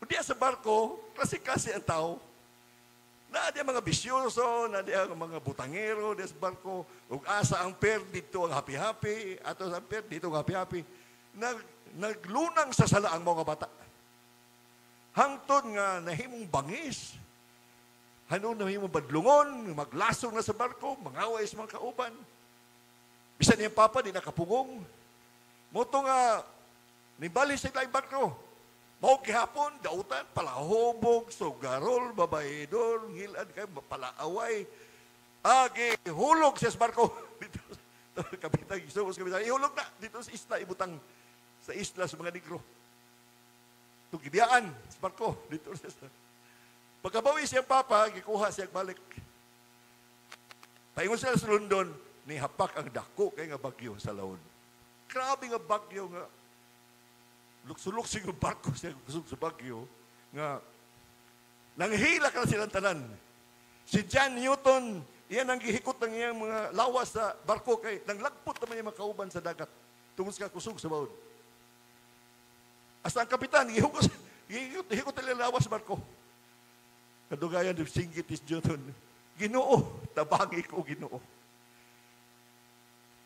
Kung diya sa barko, kasi ang tao. Na diya mga bisyoso, na diya mga butangero, diya sa barko. Ug asa ang per, dito ang happy-happy. Ato sa per, dito ang happy-happy. Naglunang sa sala ang mga bata. Hangtod nga nahimong bangis. Hanon nahimong badlungon, maglasong na sa barko, mangaway sa mga kauban. Bisan niyang papa, di nakapugong. Moto nga, nibali sa ilang barko. Mau kihapon, dautan, palahobog, sugarol, babaidor, ngilad kayo, palaaway. Hulog siya sa barko. Dito, kapitan, ihulog na. Dito sa isla, ibutang sa isla sa mga negro. Tugibiyaan sa barko. Dito sa isla. Pagkabawi siyang papa, gikuha siyang balik. Paingon sila sa London, ni hapak ang dako kay nga bagyo sa laon. Grabe nga bagyo nga. Lukso-luksing yung barko siya kusog sa bagyo nga nanghila ka na silang tanan. Si John Newton, iyan ang gihikot ng iyang mga lawas sa barko kay nanglagpot naman yung makauban sa dagat tungod sa kusog sa baon. Hasta ang kapitan, gihikot nila lawas sa barko. Kadugayan, singgit is Newton, Ginoo, tabangi ko Ginoo.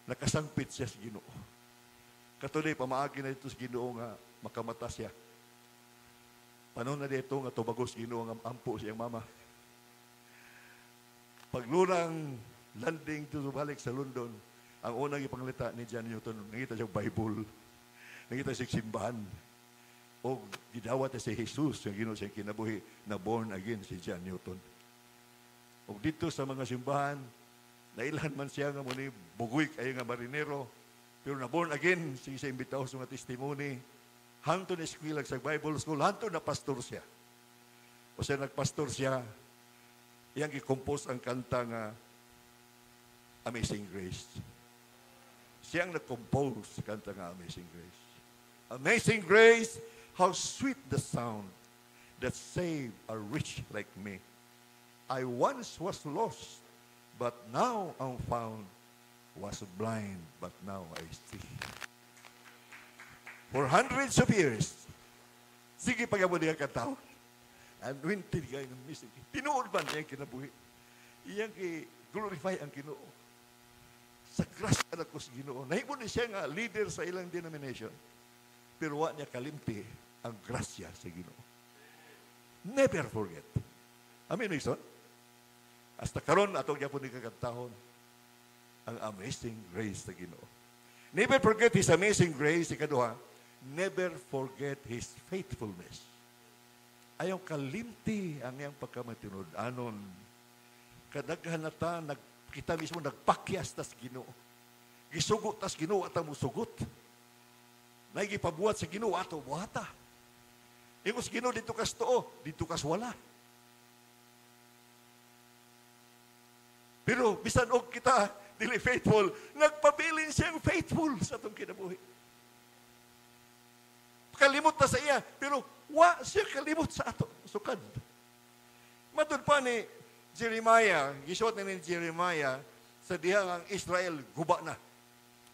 Nakasangpit siya sa Ginoo. Katuloy, pamaagi na ito sa Ginoo nga makamata siya. Panahon na dito nga tubagos Ginoo nga ampo siyang mama. Paglunang landing to balik sa London, ang unang ipanglita ni John Newton, nakita siyang Bible, nakita siyang simbahan. O gidawat si Jesus, yung Ginoo siyang kinabuhi, na born again si John Newton. O dito sa mga simbahan, nailan man siya nga muni, bugoy kayo nga marinero, pero na born again, siya imbitaw sa mga testimony, hanto na eskwela sa Bible School, hanto na pastor siya. O siya nagpastor siya, iyang i-compose ang kanta nga Amazing Grace. Siya ang nag-compose sa kanta nga Amazing Grace. Amazing Grace, how sweet the sound that saved a wretch like me. I once was lost, but now I'm found. Was blind, but now I see. For hundreds of years, sige pagamo niya katao. Anointed kayo ng missing. Tinuod man niya kinabuhi. Iyang glorify ang Ginoo. Sa grasya na ko sa Ginoo. Nahimo ni siya nga leader sa ilang denomination. Pero wa niya kalimti ang grasya sa Ginoo. Never forget. Amen, Nixon? Hasta karon atong gyapon ni kakatahon ang amazing grace sa Ginoo. Never forget His amazing grace. Ikaduha, never forget His faithfulness. Ayaw kalimti ang iyang pagkamatinod. Anon, kadaghan na ta, kita mismo nagpakyas tas Ginoo. Gisugot tas Ginoo at mo sugot. Naigipabuhat sa Ginoo ato buhata. Ingos Ginoo dito kas too, dito kas wala. Pero bisan og kita dili faithful, nagpabilin siyang faithful sa atong kinabuhi. Kalimot na sa iya, pero wa siya kalimot sa ato sukad. Matud pa ni Jeremiah, gisuot ni Jeremiah sa dihang ang Israel guba na.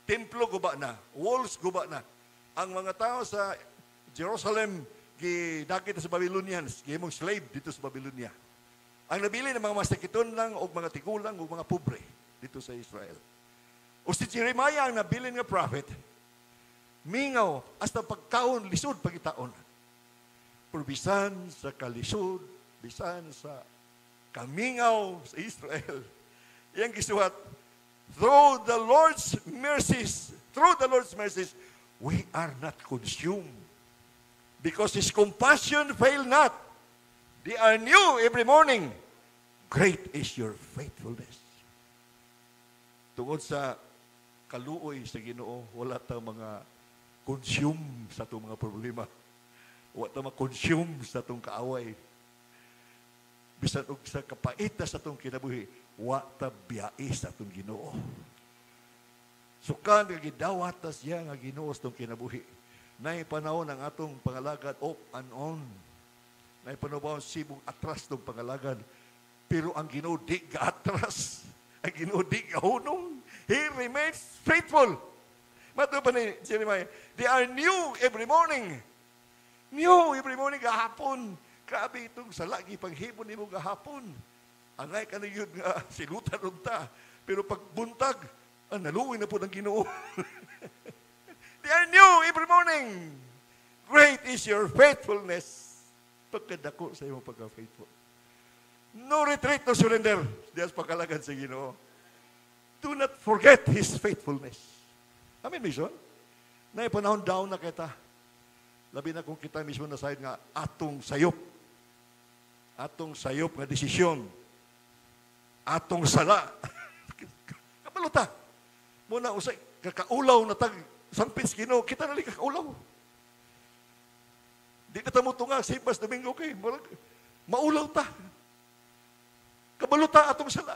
Templo guba na, walls guba na. Ang mga tao sa Jerusalem gidakit sa Babylonians, gihimong slave dito sa Babylonia. Ang nabili ng mga masakiton lang o mga tigulang o mga pobre dito sa Israel. O si Jeremiah ang nabili nga prophet, mingaw hasta pagkaon lisod pagitaon. Pero bisan sa kalisod, bisan sa kamingaw sa Israel, iyang gisuhat, through the Lord's mercies, we are not consumed. Because His compassion fail not. They are new every morning. Great is your faithfulness. Tungod sa kaluoy sa Ginoo, wala ta mga consume sa itong mga problema. Wala ta ma-consume sa itong kaaway. Bisan og sa kapait sa itong kinabuhi, wala ta biyae sa itong Ginoo. Sukan nga gidawat ta siya nga Ginoo sa itong kinabuhi. Nay panahon ang atong pangalagad off and on. Nay panahon sibong atras itong pangalagad. Pero ang Ginoo di ga-atras. Ang Ginoo di gahunong. He remains faithful. Mato pa ni Jeremiah, they are new every morning. New every morning gahapon. Grabe itong salagi panghibon ni mo gahapon. Angay ka na yun nga silutan ta. Pero pagbuntag, naluwi na po ng Ginoo. They are new every morning. Great is your faithfulness. Pagkadako sa iyong pagka-faithful. No retreat, no surrender. Diyas pagkalagad sa Ginoo. Do not forget His faithfulness. Amen, mission. Na panahon down na kita. Labi na kung kita mismo na side nga atong sayop. Atong sayop nga desisyon. Atong sala. Kapaluta. Muna usay, kakaulaw na tag sampits Ginoo, kita nali kakaulaw. Di na tamo tunga, Sibas Domingo kay, maulaw ta. Kabaluta atong sala.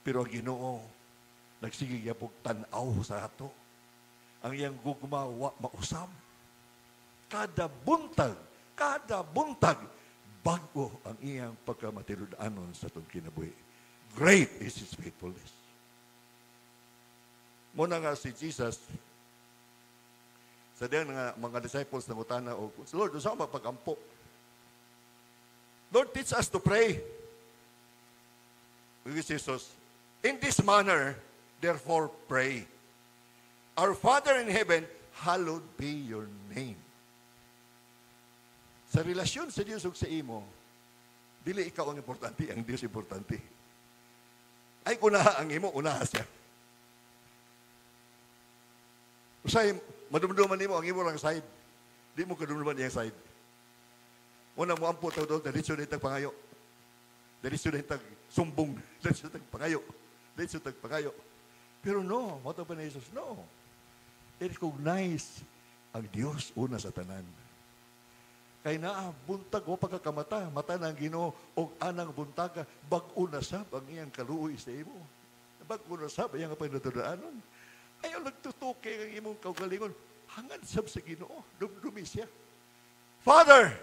Pero ang Ginoo, nagsigig yapog tanaw sa ato. Ang iyang gugma wa mausam. Kada buntag, bago ang iyang pagkamatinudanon sa itong kinabuhi. Great is His faithfulness. Muna nga si Jesus, sa diyan nga mga disciples na mutana, Lord, usa ba pagampo? Lord, teach us to pray. With Jesus, in this manner, therefore pray. Our Father in heaven, hallowed be your name. Sa relasyon sa Diyos ug sa imo, dili ikaw ang importante, ang Diyos importante. Ay unaha ang imo, unaha siya. Usay, madumduman nimo ang imo lang side. Di mo kadunman iyang side. Una mo ampo tao doon, diretso na itag pangayo. Diretso na itag sumbong. Diretso na itag pangayo. Diretso na itag pangayo. Pero no, mo pa ni Jesus, no. I-recognize ang Diyos una sa tanan. Kay naa, buntag o pagkakamata, mata ng Ginoo o anang buntaga, bag-o na sab ang iyang kaluoy sa imo. Bag-o na sab ang iyang pinatudaanon. Ayaw nagtutuki ang imong kaugalingon. Hangad sab sa Ginoo, dumdumi siya. Father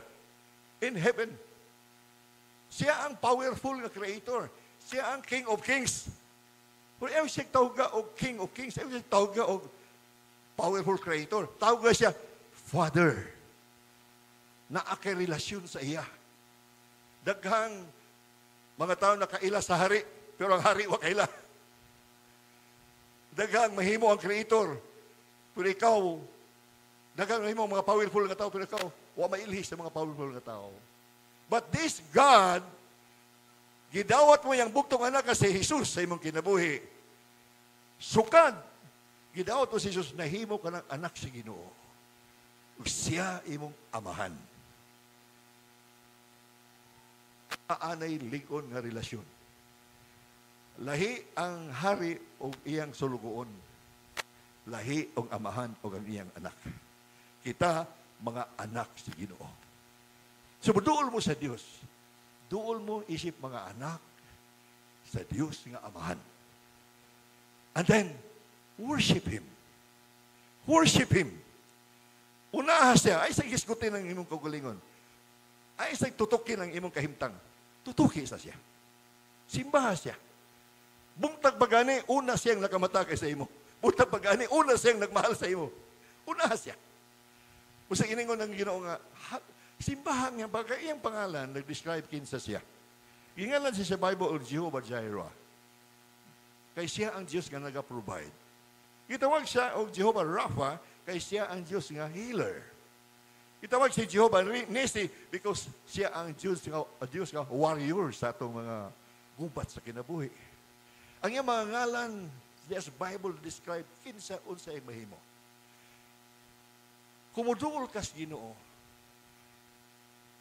in heaven, siya ang powerful na creator. Siya ang King of Kings. Kung ayaw siya tawag o King of Kings, ayaw siya tawag o powerful creator. Tawag siya, Father. Na akay relasyon sa iya. Daghang mga tao nakaila sa hari, pero ang hari wa kaila. Daghang mahimo ang creator, pero ikaw, daghang mahimo ang mga powerful nga tao, pero ikaw, wa mailhi sa mga powerful nga tao. But this God, gidawat mo yung buktong anak kasi Jesus sa imong kinabuhi. Sukad, gidawat mo si Jesus, nahimo ka ng anak sa Ginoo. Siya imong amahan. Aanay ligon nga relasyon. Lahi ang hari o iyang sulugoon. Lahi ang amahan o ang iyang anak. Kita, mga anak sa Ginoo. So, duol mo sa Diyos. Duol mo isip mga anak sa Diyos nga amahan. And then, worship Him. Worship Him. Unaha siya, ay sa gisgutin ng imong kagalingon. Ay sa tutukin ng imong kahimtang. Tutuki sa siya. Simbaha siya. Bungtag bagani, una siyang nakamatake sa imo. Bungtag bagani, una siyang nagmahal sa imo. Unaha siya. Kung iningon ng Ginoo nga, simbahan nga bagay iyang pangalan, nag-describe kinsa siya. Gingalan siya sa Bible of Jehovah Jireh. Kay siya ang Diyos nga nag-provide. Gitawag siya o Jehovah Rapha, kay siya ang Diyos nga healer. Gitawag si Jehovah Nisi because siya ang Diyos nga warrior sa atong mga gubat sa kinabuhi. Ang iyang mga ngalan, yes, Bible describe kinsa unsa ay mahimo. Kumuduol kas Ginoo,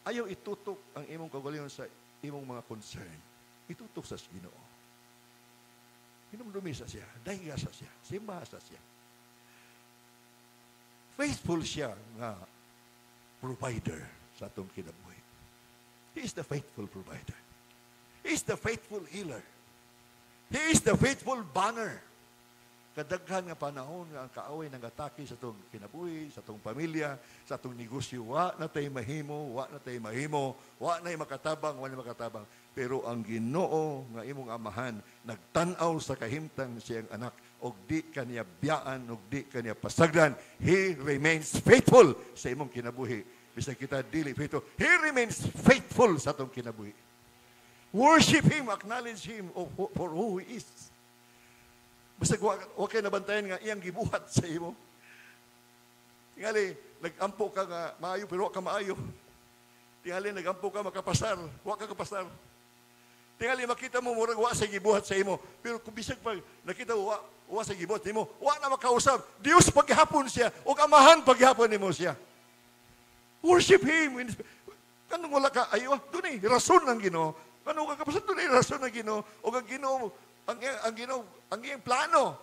ayaw itutok ang imong kagalingon sa imong mga concern. Itutok sa Ginoo. Hinumdumi sa siya, dahiga sa siya, simbaha sa siya. Faithful siya nga provider sa atong kinabuhi. He is the faithful provider. He is the faithful healer. He is the faithful banner. Kadaghan nga panahon nga ang kaaway nang atake sa atong kinabuhi, sa atong pamilya, sa atong negosyo, wa na tay mahimo, wa na tay mahimo, wa na makatabang, wa na makatabang. Pero ang Ginoo nga imong amahan, nagtan-aw sa kahimtang siyang anak, og di kaniya biyaan, og di kaniya pasagdan. He remains faithful sa imong kinabuhi. Bisag kita dili faithful, He remains faithful sa atong kinabuhi. Worship Him, acknowledge Him for who He is. Bisag wa kay nabantayan nga iyang gibuhat sa imo. Tingali, nagampo ka nga maayo pero wa ka maayo. Tingali, nagampo ka makapasar, wa ka kapasar. Tingali, makita mo murag wa sa gibuhat sa imo. Pero kung bisag pag nakita mo wa sa gibuhat nimo, wa na makausap. Dios paghapon siya o amahan paghapon nimo siya. Worship Him. Kanong wala ka ayo, dunay rason ng Ginoo. Kanong ka kapasar dunay rason ng Ginoo o ang Ginoo ang iyang plano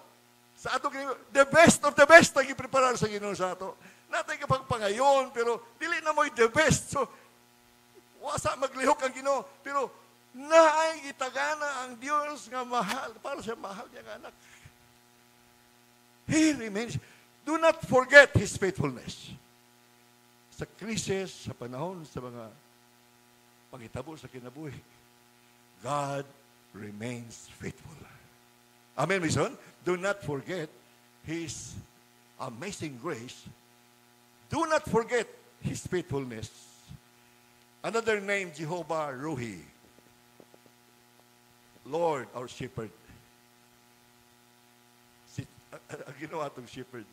sa ato, the best of the best ang ipreparar sa Ginoo sa ato. Natay ka pagpangayon, pero dili na mo'y the best. So, wasa maglihok ang Ginoo, pero naay itagana ang Diyos nga mahal, para sa mahal niyang anak. He remains. Do not forget His faithfulness. Sa krisis, sa panahon, sa mga pangitabo sa kinabuhi, God remains faithful. Amen, my son? Do not forget His amazing grace. Do not forget His faithfulness. Another name, Jehovah Rohi. Lord, our shepherd. Ang ginawa itong shepherd.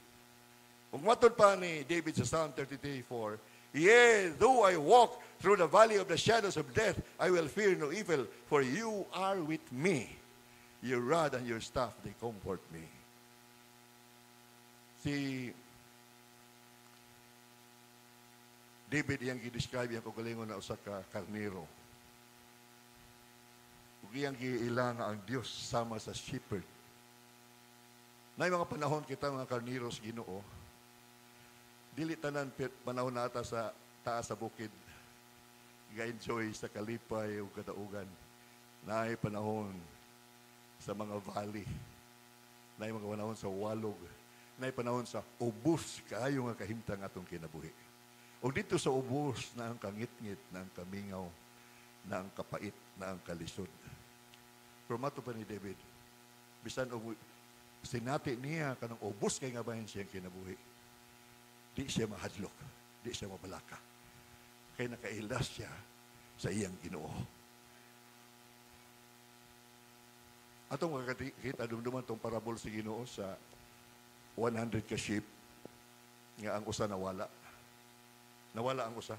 Kung matod pa ni David sa Psalm 33:4, yea, though I walk through the valley of the shadows of death, I will fear no evil, for you are with me. Your rod and your staff, they comfort me. David iyang gi-describe iyang kagalingon na usa ka karnero. Ug iyang giila nga ang Dios sama sa shepherd. Nay mga panahon kita mga karnero sa Ginoo, dili tanan panahon nata sa taas sa bukid, ga-enjoy sa kalipay o kadaugan. Nay panahon sa mga valley, nay mga panahon sa walog, nay panahon sa ubos kaayo nga kahimtang atong kinabuhi. O dito sa ubos na ang kangit-ngit, na ang kamingaw, na ang kapait, na ang kalisod. Pero mato pa ni David, bisan og sinati niya kanang ubos kay nga bahin siyang kinabuhi. Di siya mahadlok, di siya mabalaka. Kay nakailas siya sa iyang Ginoo. Atong makakita dumduman tong parabol sa Ginoo sa 100 ka sheep nga ang usa nawala. Nawala ang usa.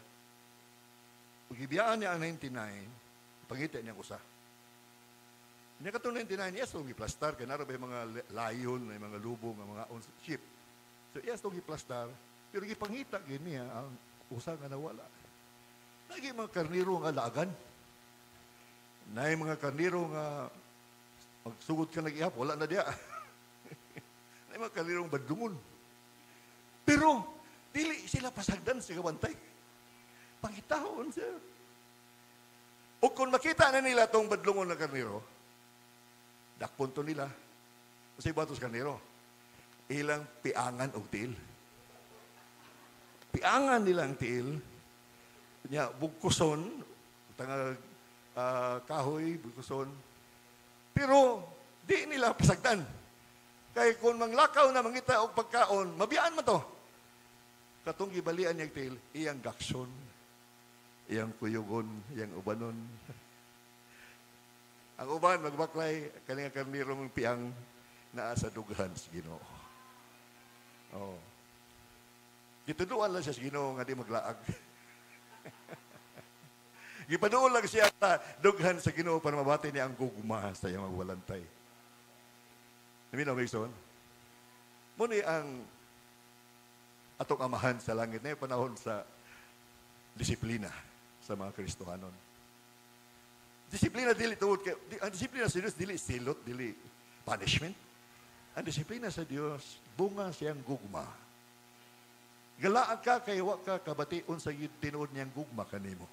Ug gibiyaan niya ang 99, pangita niya ang usa. Niya katong 99, yes, itong giplastar, kaya naroon mga lion, may mga lubong, mga sheep. So yes, itong giplastar, pero gipangita niya ang usa nga nawala. Nagi mga karniro nga laagan. Nay mga karniro nga magsugod ka nag-ihap, wala na diya. Nay mga karnirong badungon. Pero, dili sila pasagdan sa kabantay. Pangitahon siya. O kung makita na nila itong badlungon na karniro, dakpunto nila. Kasi ba ito sa karniro? Ilang piangan o tiil. Piangan nilang tiil. Nya bugkuson, tanga kahoy, bugkuson. Pero, di nila pasagdan. Kaya kung manglakaw na mangita o pagkaon, mabiyaan mo to. Katong gibalian niyang tiil, iyang gakson, iyang kuyugon, iyang ubanon. Ang uban, magbaklay, kaninga karniro mong piang naa sa dughan sa Ginoo. Oh. Gituduan lang siya sa Ginoo nga di maglaag. Gipaduol lang siya sa dughan sa Ginoo para mabati niya ang gugma sa iyang magwalantay. Naminaw, Mason? Muna ang atong amahan sa langit na panahon sa disiplina sa mga Kristohanon. Disiplina dili tuod kay ang disiplina sa Dios dili silot, dili punishment. Ang disiplina sa Dios bunga siyang gugma. Galaan ka kay wa ka kabation sa tinuod niyang gugma kanimo.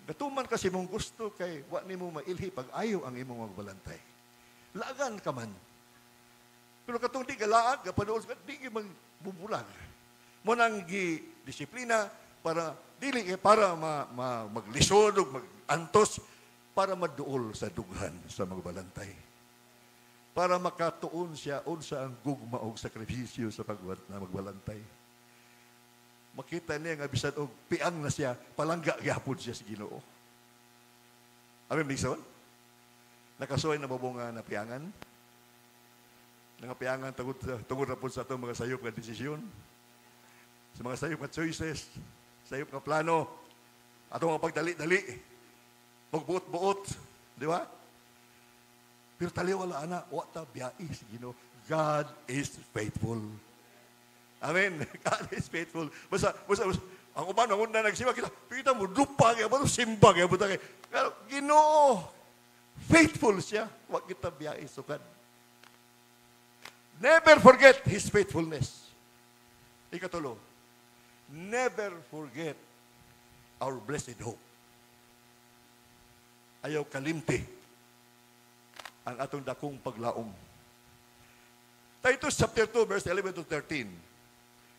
Gatuman kasi mong gusto kay wa nimo mailhi pag ayo ang imong magbalantay. Laagan ka man. Pero katong di galaan, kapanuod ka, di magbubulag. Mo nang gi-disiplina para dili para maglisod ug magantos para maduol sa dughan sa magbalantay. Para makatuon siya unsa ang gugma og sakripisyo sa magbalantay. Makita niya nga bisan og piang na siya, palangga gyapon siya sa Ginoo. Amen, Bison? Nakasuway na babunga na piangan? Nangapiangan tungod na po sa itong mga sayop na desisyon, sa mga sayop na choices, sayop na plano, atong mga pagdali-dali, pagbuot-buot, di ba? Pero taliwala na, wata biyai si Ginoo. God is faithful. Amen. God is faithful. Basta, ang uban, ang una nagsimba, kita mo, dupa, kaya ba, simba, kaya ba, pero Ginoo, faithful siya, wag kita biyai, sukad. Never forget His faithfulness. Ikatulo, never forget our blessed hope. Ayaw kalimti ang atong dakong paglaom. Titus chapter 2, verse 11 to 13.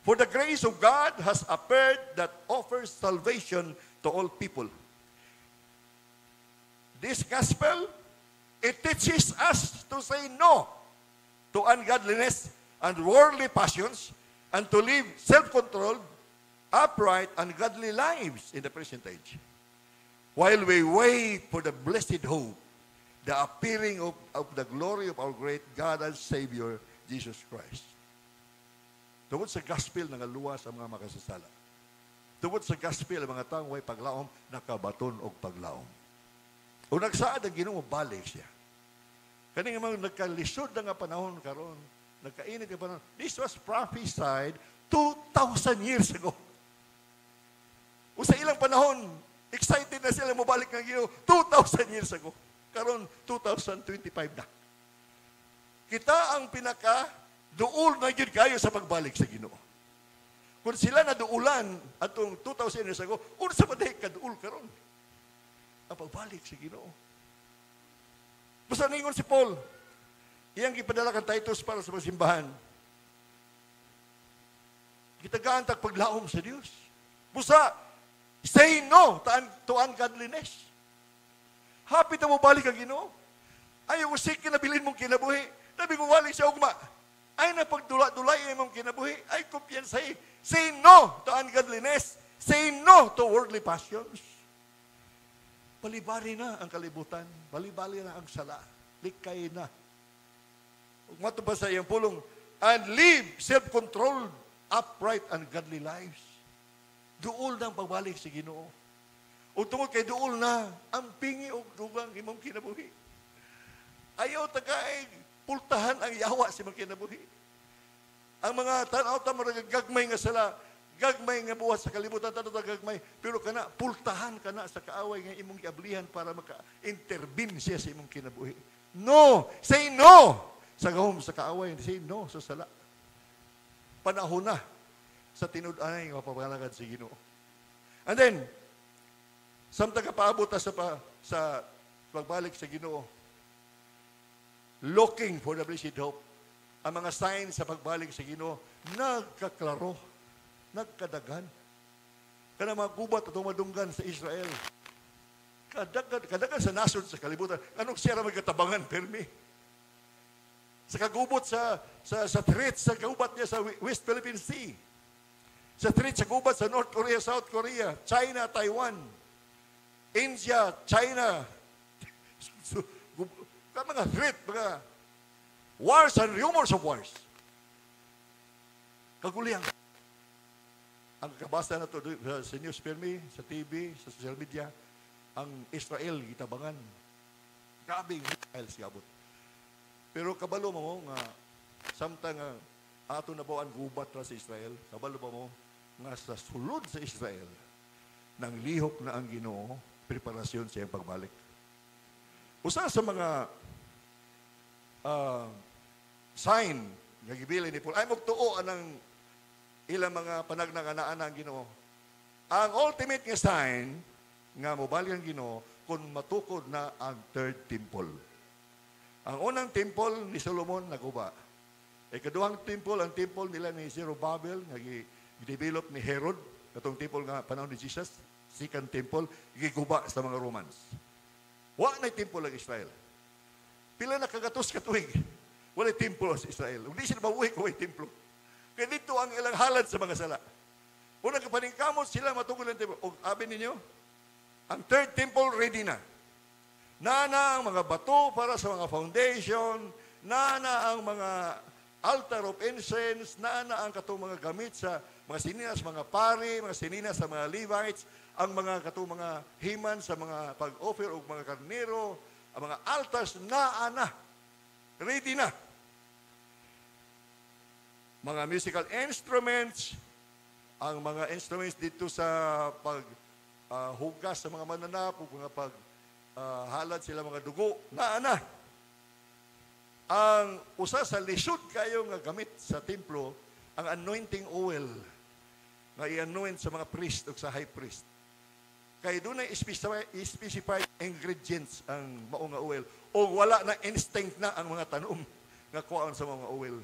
For the grace of God has appeared that offers salvation to all people. This gospel, it teaches us to say no to ungodliness and worldly passions, and to live self-controlled, upright, and godly lives in the present age. While we wait for the blessed hope, the appearing of the glory of our great God and Savior, Jesus Christ. Tungod sa gospel, nangaluwa sa mga makasasala. Tungod sa gospel, ang mga taong way paglaom, nakabaton og paglaom. O nagsaad ang Ginoo, balik siya. Kaning mga nagkalisod na nga panahon karon, nagkainit nga panahon. This was prophesied 2,000 years ago. O sa ilang panahon, excited na sila mabalik ng Ginoo 2,000 years ago. Karon 2025 na. Kita ang pinaka duol na yun kayo sa pagbalik sa Ginoo. Kung sila naduulan atong 2,000 years ago, unsa man dahil kaduol karon ang pagbalik sa Ginoo. Basta ningon si Paul, iyang gipadala kang Titus para sa pasimbahan. Gitagaan tag paglaom sa Dios. Busa, say no to ungodliness. Happy na mo balik ang Ginoo. Ayaw usik kinabilin mong kinabuhi. Nabi ko wali siya ugma. Ay napagdula-dulay mong kinabuhi. Ay kumpiyansay. Say no to ungodliness. Say no to worldly passions. Balibali na ang kalibutan. Balibali na ang sala. Likay na. Kung matubas sa iyang pulong, and live self-controlled, upright, and godly lives. Duol ng pagbalik sa Ginoo. O tungod kay duol na, ang pingi o dugang imong kinabuhi. Ayaw tagay, pultahan ang yawa sa imong kinabuhi. Ang mga tanaw-tama gagmay nga sala, gagmay nga buhat sa kalibutan, gagmay, pero kana, pultahan kana sa kaaway nga imong giablihan para maka-intervene siya sa imong kinabuhi. No! Say no! Sa gahom sa kaaway, say no sa sala. Panahon na sa tinud-anay nga papagalagad sa Ginoo. And then, samtang kapaabot sa pagbalik sa Ginoo, looking for the blessed hope, ang mga signs sa pagbalik sa Ginoo, nagkaklaro, nagkadagan. Kana mga gubat at madunggan sa Israel. Kadagan sa nasod sa kalibutan. Anong siya ramay katabangan, permi? Sa kagubot sa threat, sa kagubat niya sa West Philippine Sea. Sa threat, sa gubat sa North Korea, South Korea, China, Taiwan, India, China. Mga threat, mga wars and rumors of wars. Kaguliang. Ang kabasa na ito sa news permi, sa TV, sa social media, ang Israel gitabangan. Grabe ang Israel siyabot. Pero kabalo mo nga samtang ato na ba ang gubat ra sa Israel, kabalo ba mo nga sa sulod sa Israel nang lihok na ang Ginoo preparasyon sa iyang pagbalik. Usa sa mga sign nga gibilin ni Paul ay magtuo anang ilang mga panagnanganaan ang Ginoo. Ang ultimate nga sign nga mobalik ang Ginoo kung matukod na ang third temple. Ang unang temple ni Solomon naguba. Ikaduhang temple, ang temple nila ni Zerubbabel nga gi-develop ni Herod, katong temple nga panahon ni Jesus, second temple giguba sa mga Romans. Wa na temple ang Israel. Pila na kagatos ka tuig. Wala temple sa Israel. Hindi sila mabuhay kung may templo. Kaya dito ang ilang halad sa mga sala. Unang kapaningkamot sila matungkol ng temple. O abi ninyo, ang third temple ready na. Nana ang mga bato para sa mga foundation, nana ang mga altar of incense, nana ang katong mga gamit sa mga sininas, mga pari, mga sininas sa mga Levites, ang mga katong mga himan sa mga pag-offer o mga karnero, ang mga altars, naana, ready na. Mga musical instruments, ang mga instruments dito sa paghugas sa mga mananap, o mga halad sila mga dugo, naana. Ang usa sa lisod kayo nga gamit sa templo, ang anointing oil nga i-anoint sa mga priest o sa high priest. Kaya doon ay specified ingredients ang maong nga oil. O wala na instinct na ang mga tanom nga kuhaan sa mga oil.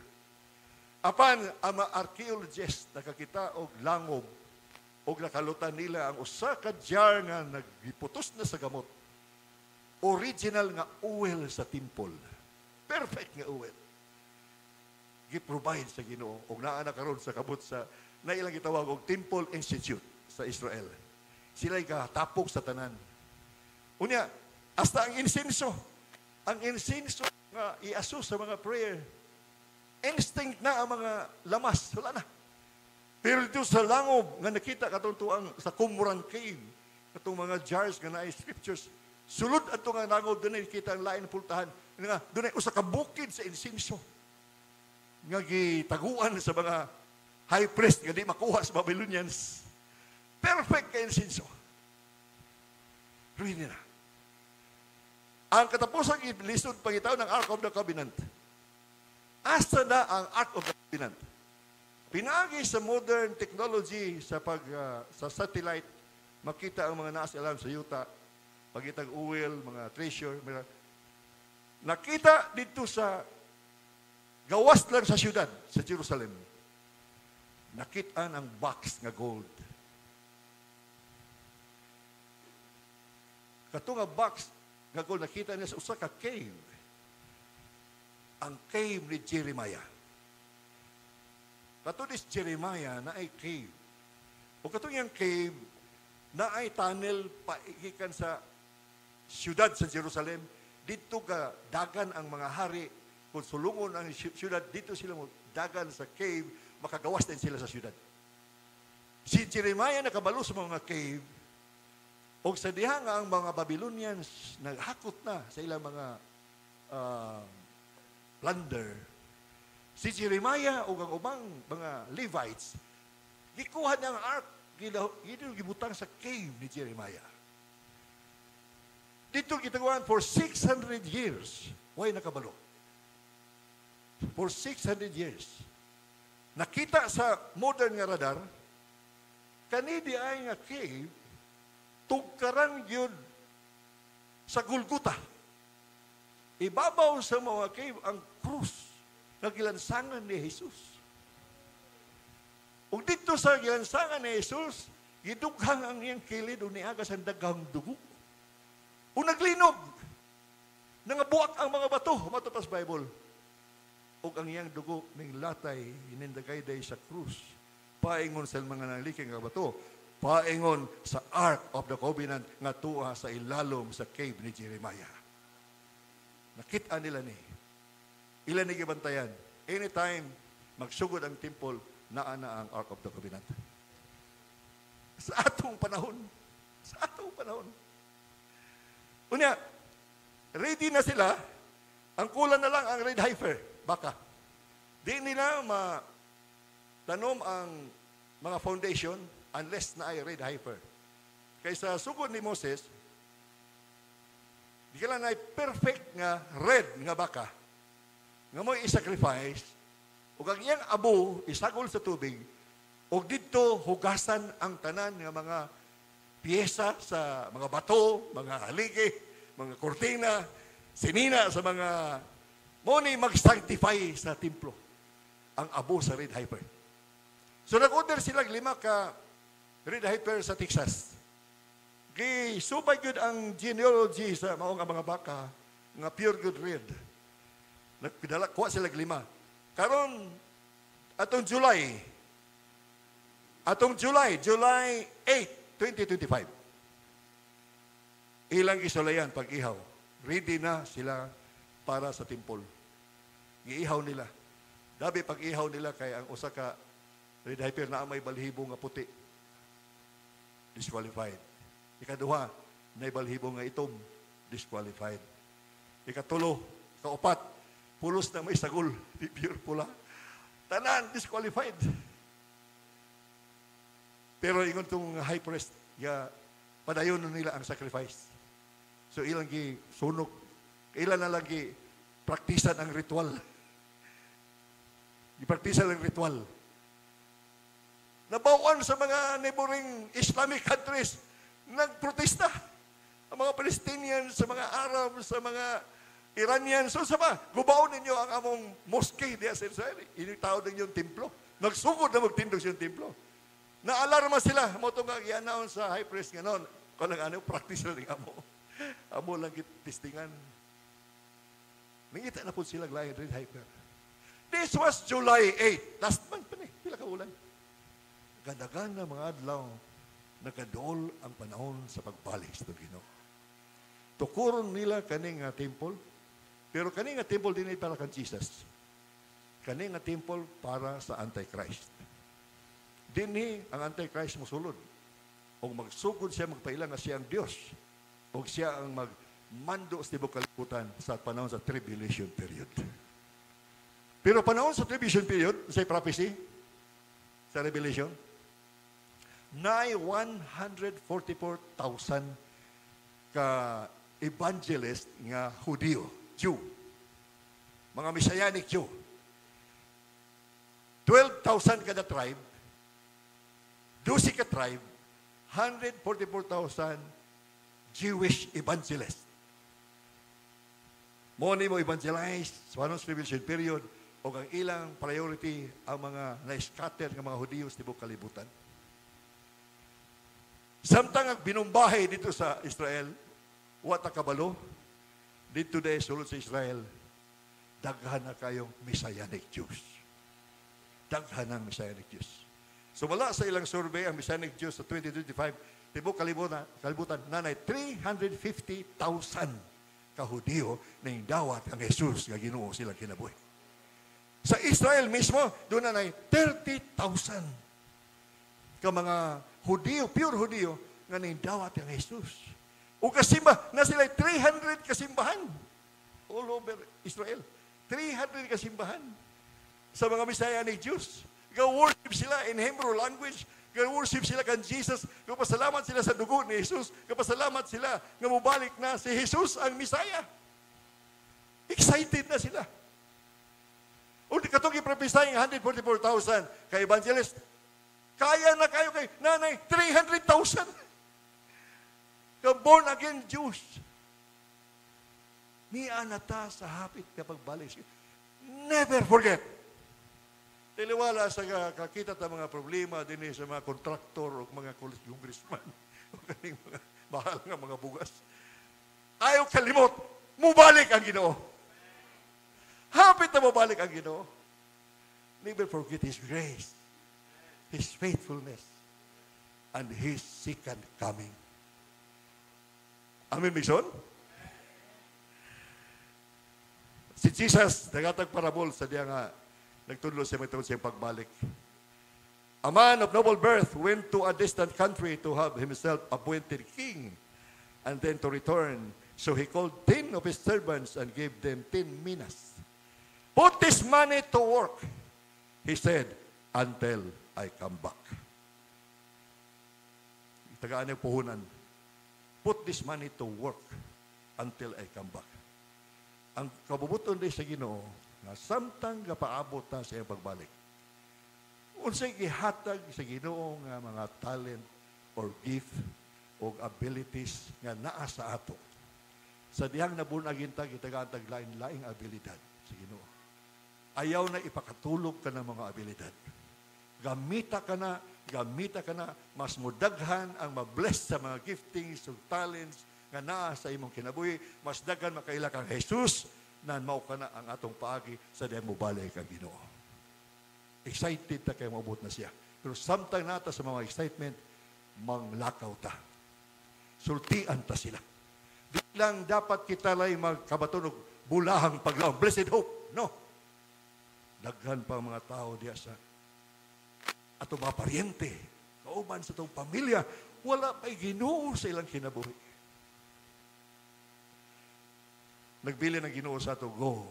Apan, ang mga archaeologists nakakita og langob o nakalutan nila ang usa ka jar nga nagputos na sa gamot. Original nga oil sa temple. Perfect nga oil. Gi-provide sa Ginoo og naa na karon sa kabot sa nailang gitawag og Temple Institute sa Israel. Sila'y katapok sa tanan. Unya, hasta ang insenso nga iaso sa mga prayer. Instinct na ang mga lamas, wala na. Pero dito sa langob nga nakita katong tuang sa Qumran cave, katong mga jars nga naay scriptures, sulod ato nga langob dunay kita ang lain pultahan. Nga dunay usa ka bukid sa insenso nga gitaguan sa mga high priest nga di makuha sa Babylonians. Perfect kay insinso. Ready na. Ang katapusang lisod pangitaw ng Ark of the Covenant. Asa na ang Ark of the Covenant? Pinagi sa modern technology sa sa satellite, makita ang mga naas alam sa yuta, pagitag oil, mga treasure. Nakita dito sa gawas lang sa syudad, sa Jerusalem. Nakitaan ang box nga gold. Kato nga box nga gold, nakita niya sa usa ka cave. Ang cave ni Jeremiah. Kato ni Jeremiah na ay cave. O kato niyang cave na ay tunnel paigikan sa syudad sa Jerusalem. Dito ka dagan ang mga hari. Kung sulungon ang syudad, dito sila mo dagan sa cave, makagawas din sila sa syudad. Si Jeremiah nakabalo sa mga cave, o sa diha nga ang mga Babylonians naghakot na sa ilang mga plunder. Si Jeremiah o ang ubang mga Levites, gikuha niya ang ark, gibutang sa cave ni Jeremiah. Dito gitagawan for 600 years. Why nakabalo? For 600 years. Nakita sa modern nga radar, kanidi ay nga cave, tugkaran yun sa Golgotha. Ibabaw sa mga cave ang krus na gilansangan ni Jesus. Ug dito sa gilansangan ni Jesus, gidughang ang iyang kilid o niagas ang daghang dugo. O naglinog, nangabuak ang mga bato, matapas Bible. Ug ang iyang dugo ning latay, inindagay day sa krus. Paingon sa mga naliking nga bato, paingon sa Ark of the Covenant nga tuwa sa ilalom sa cave ni Jeremiah. Nakita nila ni. Ilan ni gibantayan. Anytime magsugod ang temple, naa na ang Ark of the Covenant. Sa atong panahon. Sa atong panahon. Unya, ready na sila. Ang kulang na lang ang red heifer, baka. Di nila tanom ang mga foundation unless na ay red heifer. Kaysa sugod ni Moses, di ka lang ay perfect nga red nga baka nga mo i-sacrifice o kang iyang abo isagol sa tubig o dito hugasan ang tanan nga mga piyesa sa mga bato, mga haligi, mga kortina, sinina sa mga moni mag-sanctify sa templo ang abo sa red heifer. So nag-order sila 5 ka red heifer sa Texas. Gisubay yun ang genealogy sa maong mga baka nga pure good red. Nagpidala, kuha sila 5. Karon atong July 8, 2025. Ilang isulayan pag-ihaw. Ready na sila para sa temple. Giihaw nila. Dabi pag-ihaw nila kay ang usa ka red heifer na may balhibo nga puti. Disqualified. Ikaduha, na balhibo nga itom. Disqualified. Ikatulo, kaupat, pulos na may sagol. Pure pula. Tanan, disqualified. Pero ingon itong high priest, padayon nila ang sacrifice. So ilang sunok, ilan na lagi praktisan ang ritual. Ipraktisan ang ritual. Nabawan sa mga neighboring Islamic countries, nagprotesta. Ang mga Palestinians, sa mga Arab, sa mga Iranians, so sama, gubaon ninyo ang among mosque diya sa Israel. Initawag ninyo yung templo. Nagsugod na magtindos yung templo. Naalarma sila. Mo itong i-announce sa high priest nga noon. Kung practice na rin amo. Amo lang testingan. Nangita na po sila lain red heifer. This was July 8. Last month pa ni. Pila ka ulan. Ganda-ganda mga adlaw. Nagkadol ang panahon sa pagbalik sa Ginoo. Tukuron nila kaning temple. Pero kaning temple din ay para kang Jesus. Kaning temple para sa Antichrist. Dinhi ang Antichrist mosulod. O magsugod siya, magpailang nga siya ang Diyos. O siya ang magmando sa tibok kalibutan sa panahon sa tribulation period. Pero panahon sa tribulation period, sa prophecy, sa Revelation, na 144,000 ka evangelist nga Hudiyo, Jew. Mga Messianic Jew. 12,000 kada tribe, 12 ka tribe, 144,000 Jewish evangelists. Mo ni mo evangelize sa anong tribulation period o ang ilang priority ang mga na-scatter ng mga Hudiyo sa tibok kalibutan. Samtang ang binumbahay dito sa Israel, wata kabalo, dito day sulod sa Israel, daghan na kayong Messianic Jews. Daghan ng Messianic Jews. So wala sa ilang survey ang Messianic Jews sa 2025, tibok kalibutan nanay 350,000 ka-Hudiyo na yung dawat ang Jesus nga Ginoo silang kinabuhi. Sa Israel mismo, doon na 30,000 ka mga Hudiyo, pure Hudiyo, nga nindawat ang Jesus. O kasimba, na sila 300 kasimbahan all over Israel. 300 kasimbahan sa mga Messianic Jews. Ga-worship sila in Hebrew language. Ga-worship sila kan Jesus. Kapasalamat sila sa dugo ni Jesus. Kapasalamat sila nga mubalik na si Jesus ang Messiah. Excited na sila. O katong iprophesy ng 144,000 kay evangelist, kaya na kayo kay nanay 300,000 ka born again Jews. Niya na ta sa hapit kapag balik. Never forget. Tiliwala sa kakita ta mga problema din sa mga kontraktor o mga congressman o kaning mga mahal nga mga bugas. Ayaw kalimot, mubalik ang Ginoo. Hapit na mabalik ang Ginoo. Never forget His grace, His faithfulness, and His second coming. Amen, Bison? Si Jesus, nagatag parabol sa diya nga, nagtudlo siya matawag siyang pagbalik. A man of noble birth went to a distant country to have himself appointed king and then to return. So he called 10 of his servants and gave them 10 minas. Put this money to work, he said, until I come back. Tagaan yung puhunan. Put this money to work until I come back. Ang kabubuton din sa Ginoo, na samtang kapaabot na sa iyang pagbalik. Unsay gihatag sa Ginoo nga mga talent or gift o abilities nga naa sa ato. Sa diyang nabunagin tag itagatag lain-laing abilidad sa Ginoo. Ayaw na ipakatulog ka ng mga abilidad. Gamita ka na, mas mudaghan ang mabless sa mga giftings o talents nga naa sa imong kinabuhi, mas daghan makaila kang Jesus na mao ka na ang atong paagi sa diyang mubalik ang Ginoo. Excited na kayo maabot na siya. Pero samtang nata sa mga excitement, manglakaw ta. Sultian ta sila. Di lang dapat kita lang magkabatunog bulahang paglaong. Blessed hope. No. Daghan pa mga tao diya sa ato mga paryente, kauban sa itong pamilya, wala pa'y Ginoo sa ilang kinabuhi. Nagbili ng Ginoo sa ato, go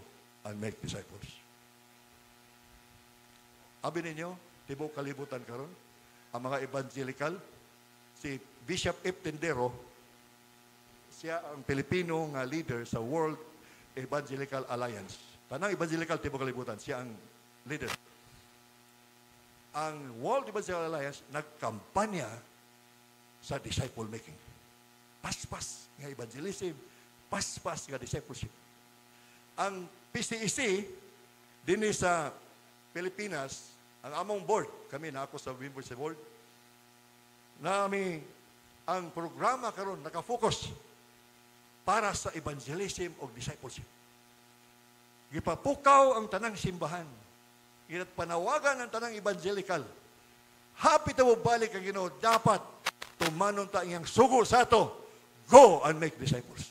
and make disciples. Abi ninyo, tibok kalibutan karon, ang mga evangelical, si Bishop F. Tendero, siya ang Pilipino nga leader sa World Evangelical Alliance. Tanang evangelical tibok kalibutan, siya ang leader. Ang World Evangelical Alliance nagkampanya sa disciple making. Paspas nga evangelism, paspas nga discipleship. Ang PCEC din sa Pilipinas, ang among board, kami na ako sa Wimbo sa board, nami ang programa karon nakafocus para sa evangelism o discipleship. Gipapukaw ang tanang simbahan. Ginat panawagan ang tanang evangelical. Hapit na balik ang Ginoo, dapat tumanon ta iyang sugo sa ato. Go and make disciples.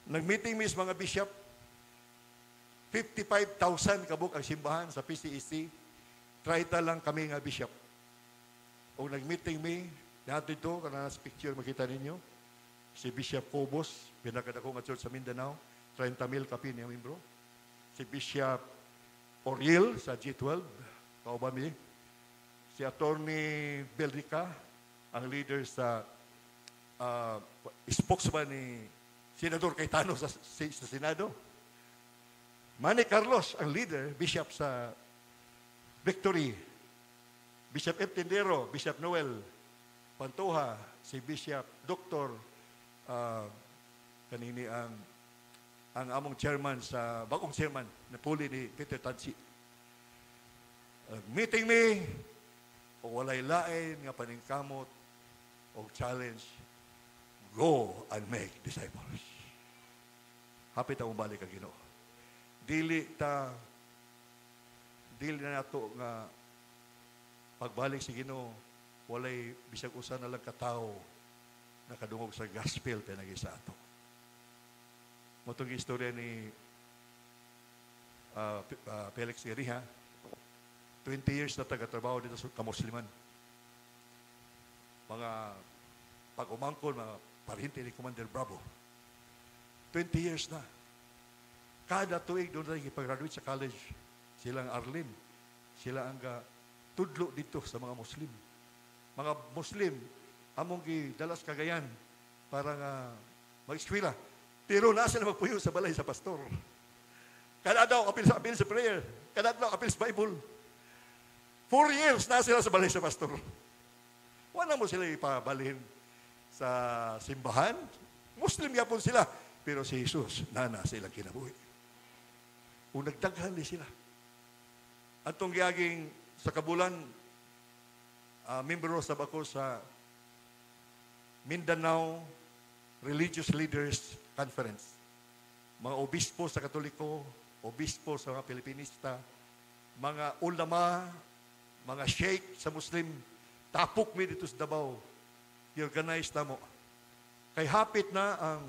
Nag-meeting mis mga bishop, 55,000 kabuk ang simbahan sa PCEC. 30 lang kami nga bishop. O nag-meeting mi, natin ito, kanana sa picture makita ninyo, si Bishop Cobos, pinakadako nga church sa Mindanao, 30,000 kapi niya membro. Si Bishop Oriel sa G12, kauban mi. si Attorney Belrica, ang leader sa spokesman ni Senador Cayetano sa Senado. Manny Carlos, ang leader, bishop sa Victory. Bishop F. Tindero, Bishop Noel Pantoja, si Bishop Dr. Kanini ang among chairman sa bagong chairman na puli ni Peter Tansi. Meeting me o walay lain nga paningkamot o challenge, go and make disciples. Hapit ang balik ang Ginoo. Dili na nato nga pagbalik sa Ginoo walay bisag usa na lang katao nakadungog sa gospel pinagi sa ato. Motong istorya ni Felix Geriha, 20 years na taga-trabaho dito sa kamusliman. Mga pag-umangkol, mga parinti ni Commander Bravo. 20 years na. Kada tuig doon na ipag-graduate sa college. Sila ang Arlene. Sila ang tudlo dito sa mga Muslim. Mga Muslim, among gidalas Cagayan para nga mag-eskwela. Pero nasa na magpuyo sa balay sa pastor. Kada daw apil sa prayer. Kada daw apil sa Bible. 4 years na sila sa balay sa pastor. Wala mo sila ipabalhin sa simbahan. Muslim yapon sila. Pero si Jesus, nana silang kinabuhi. Kung nagdaghan din sila. At itong giyaging sa kabulan, membro sa ako sa Mindanao Religious Leaders Conference. Mga obispo sa Katoliko, obispo sa mga Pilipinista, mga ulama, mga sheikh sa Muslim, tapok mi dito sa Davao. I-organize na mo. Kay hapit na ang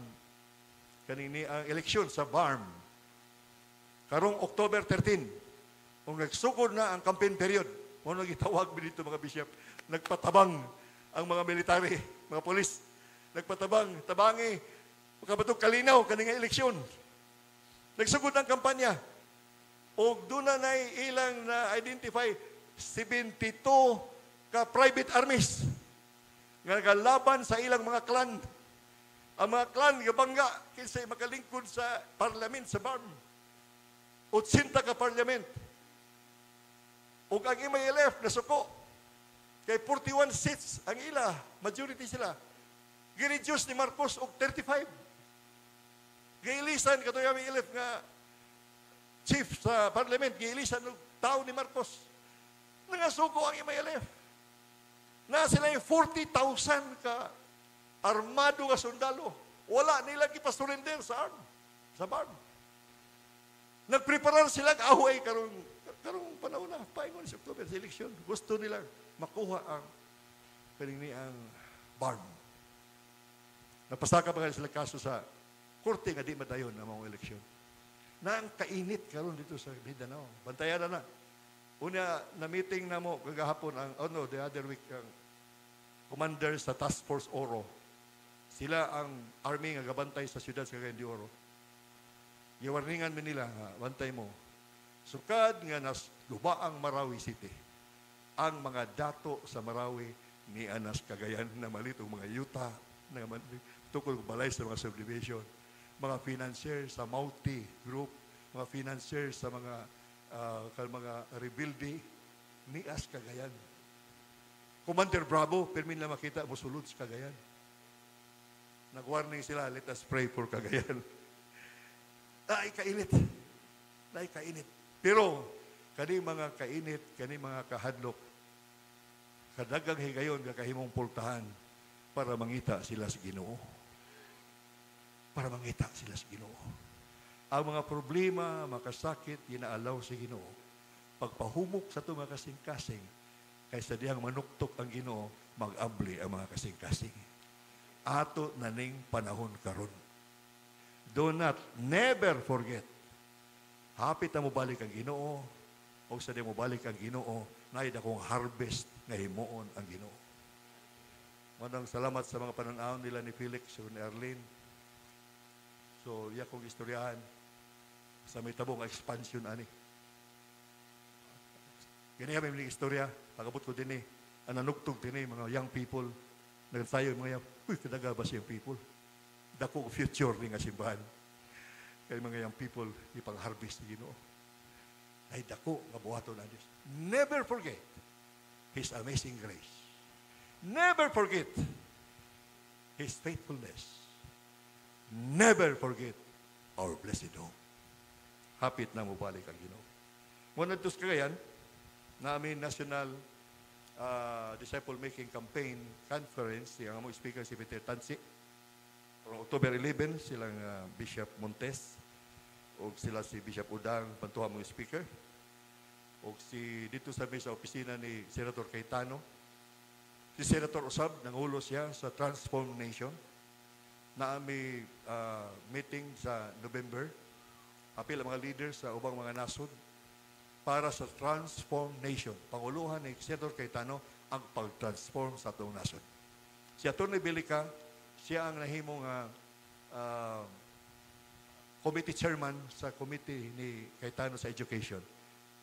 eleksyon sa BARM. Karong October 13, kung nagsugod na ang campaign period, kung nagitawag mi dito mga bishop, nagpatabang ang mga military, mga polis, tabangi, makabatog kalinaw, kaninga eleksyon. Nagsugod ang kampanya. O doon na ilang na-identify 72 ka private armies nga nagalaban sa ilang mga clan. Ang mga clan, gabangga, kinsay makalingkod sa parliament, sa BARM. 80 ka parliament. O ang MILF, nasuko. Kay 41 seats ang ila, majority sila. Gireduce ni Marcos og 35. Giilisan kato yung MILF nga chief sa parliament, giilisan og tao ni Marcos. Nangasuko ang MILF. Na sila yung 40,000 ka armado nga sundalo. Wala nila kipasurrender sa BARM. Nagpreparar sila away karong panahon na, paingon sa October sa eleksyon. Gusto nila makuha ang BARM. Napasaka pa sila kaso sa korte nga di madayon na mga eleksyon. Na ang kainit karon dito sa Mindanao. Bantayan na. Una, na-meeting na mo kagahapon the other week, ang commander sa Task Force Oro. Sila ang army nga gabantay sa siyudad sa Cagayan de Oro. Iwarningan mo nila, bantay mo. Sukad nga nas lubaang Marawi City. Ang mga dato sa Marawi ni Anas Cagayan na malitong mga yuta, na tukol balay sa mga subdivision, mga financier sa Mauti Group, mga financier sa mga rebuilding ni As Cagayan. Commander Bravo, permin lang makita, musulod sa Cagayan. Nag-warning sila, let us pray for Cagayan. Ay, kainit. Pero, kani mga kainit, kani mga kahadlok, kadagang higayon, kakahimong pultahan, para mangita sila sa Ginoo. Para mangita sila sa Ginoo. Ang mga problema, makasakit, inaalaw sa Ginoo. Pagpahumok sa ito mga kasing-kasing, kaysa diyang manuktok ang Ginoo, mag-abli ang mga kasing-kasing. Ato naning panahon karon. Do not, never forget. Hapit na mo balik ang Ginoo, o sa di mo balik ang Ginoo, naid akong harvest na himuon ang Ginoo. Manang salamat sa mga pananaon nila ni Felix o ni Arlene. So, iya kong istoryahan sa may tabong expansion ani. Ganyan may istorya, pagabot ko din ang nanugtog din mga young people, nagsayo mga young, kadaga ba siyang people? Dako future ni nga simbahan. Kaya mga young people, ipang-harvest ni Ginoo. Ay dako nga buhaton na Diyos. Never forget His amazing grace. Never forget His faithfulness. Never forget our blessed hope. Hapit na mo balik ang Ginoo. Muna ito sa Cagayan, namin National Disciple Making Campaign Conference, yung among speaker si Peter Tansi. From October 11, silang Bishop Montes, o sila si Bishop Udang, pantuha mong speaker, o si dito sa opisina ni Senator Cayetano, si Senator Usab, nangulo siya sa Transform Nation, na may meeting sa November, apil ang mga leaders sa ubang mga nasod, para sa Transform Nation. Panguluhan ni Senator Cayetano ang pag-transform sa atong nasod. Si Atty. Bilica, siya ang nahimong committee chairman sa committee ni Cayetano sa education.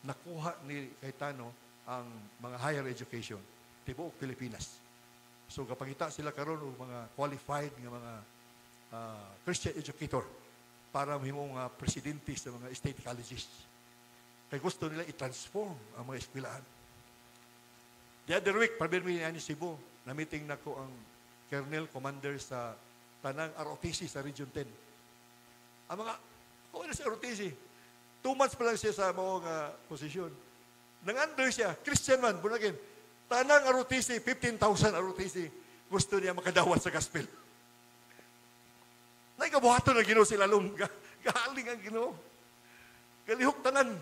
Nakuha ni Cayetano ang mga higher education tibuok Pilipinas. So kapangita sila karon og mga qualified nga mga Christian educator para mahimong presidente sa mga state colleges. Kaya gusto nila i-transform ang mga eskwelahan. The other week, pabirmi ni Cebu, na-meeting na ko ang Colonel Commander sa Tanang ROTC sa Region 10. Ang mga, kung ano sa ROTC, 2 months pa lang siya sa mga posisyon. Nang-under siya, Christian man, bunagin, Tanang ROTC, 15,000 ROTC, gusto niya makadawat sa gospel. Naikabuhato na Ginoo sila lum, gahaling ang Ginoo. Galihok tanan.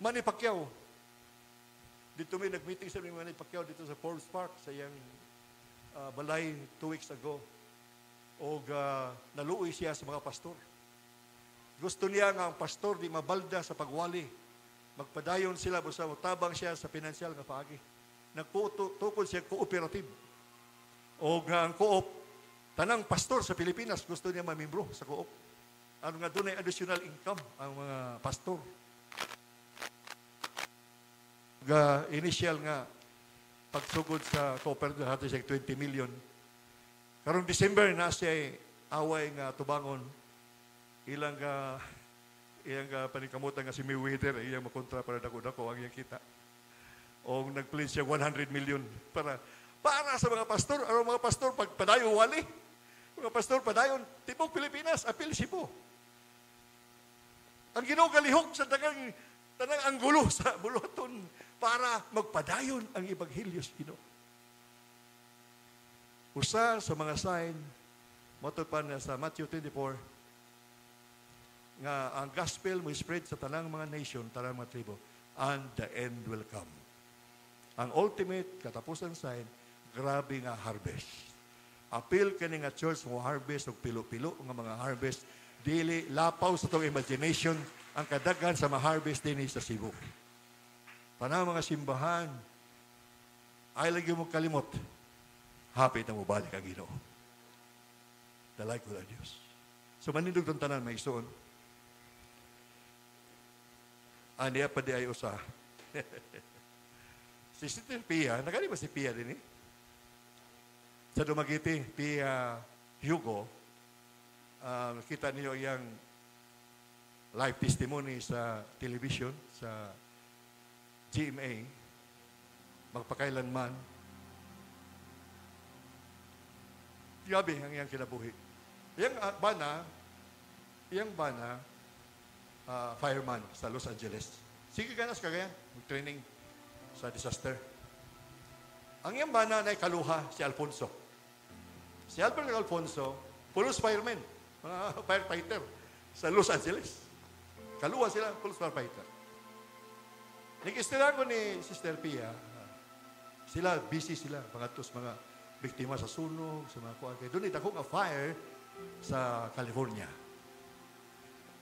Manny Pacquiao. Dito may nag-meeting sa Manny Pacquiao dito sa Forbes Park sa iyang balay 2 weeks ago. O naluoy siya sa mga pastor. Gusto niya nga ang pastor di mabalda sa pagwali. Magpadayon sila basta tabang siya sa pinansyal nga paagi. Nagtukod siya cooperative. O ang co-op, tanang pastor sa Pilipinas gusto niya mamembro sa co-op. Ano nga doon ay additional income ang mga pastor. Initial nga pagsugod sa cooperative natin siya 20 million. Karong December na siya away nga tubangon ilang panikamutan nga si Mayweather iyang makontra para dako-dako ang iyang kita. O nag-pledge siya 100 million para sa mga pastor. Ang mga pastor pagpadayon wali. Mga pastor padayon tipong Pilipinas apil Cebu. Ang Ginoo galihok sa tanang anggulo sa buluton para magpadayon ang Ebanghelyo sa Ginoo. Usa sa mga sign, matupan na sa Matthew 24, nga ang gospel mo spread sa tanang mga nation, tanang mga tribo, and the end will come. Ang ultimate katapusan sign, grabe nga harvest. Apil ka nga church mo harvest o pilo-pilo nga mga harvest, dili lapaw sa itong imagination ang kadaghan sa ma-harvest din sa Cebu. Panang mga simbahan, ay lagi mo kalimot, hapit na mo balik ang Ginoo. Dalay ko na Diyos. So manindog itong tanan, may isuon. Aniya pa di ay usa. Si Sister Pia, nakali ba si Pia din Sa Dumaguete, Pia Hugo, nakita niyo yung live testimony sa television, sa GMA, magpakailanman. Gabi ang iyang kinabuhi. Iyang bana, fireman sa Los Angeles. Sige ka na sa Cagayan, mag-training sa disaster. Ang iyang bana na kaluha si Alfonso. Si Albert Alfonso, pulos fireman, mga firefighter sa Los Angeles. Kaluha sila, pulos firefighter. Nag-istirahan ko ni Sister Pia, sila, busy sila, mga biktima sa sunog, sa mga kuwan. Doon ako nga fire sa California.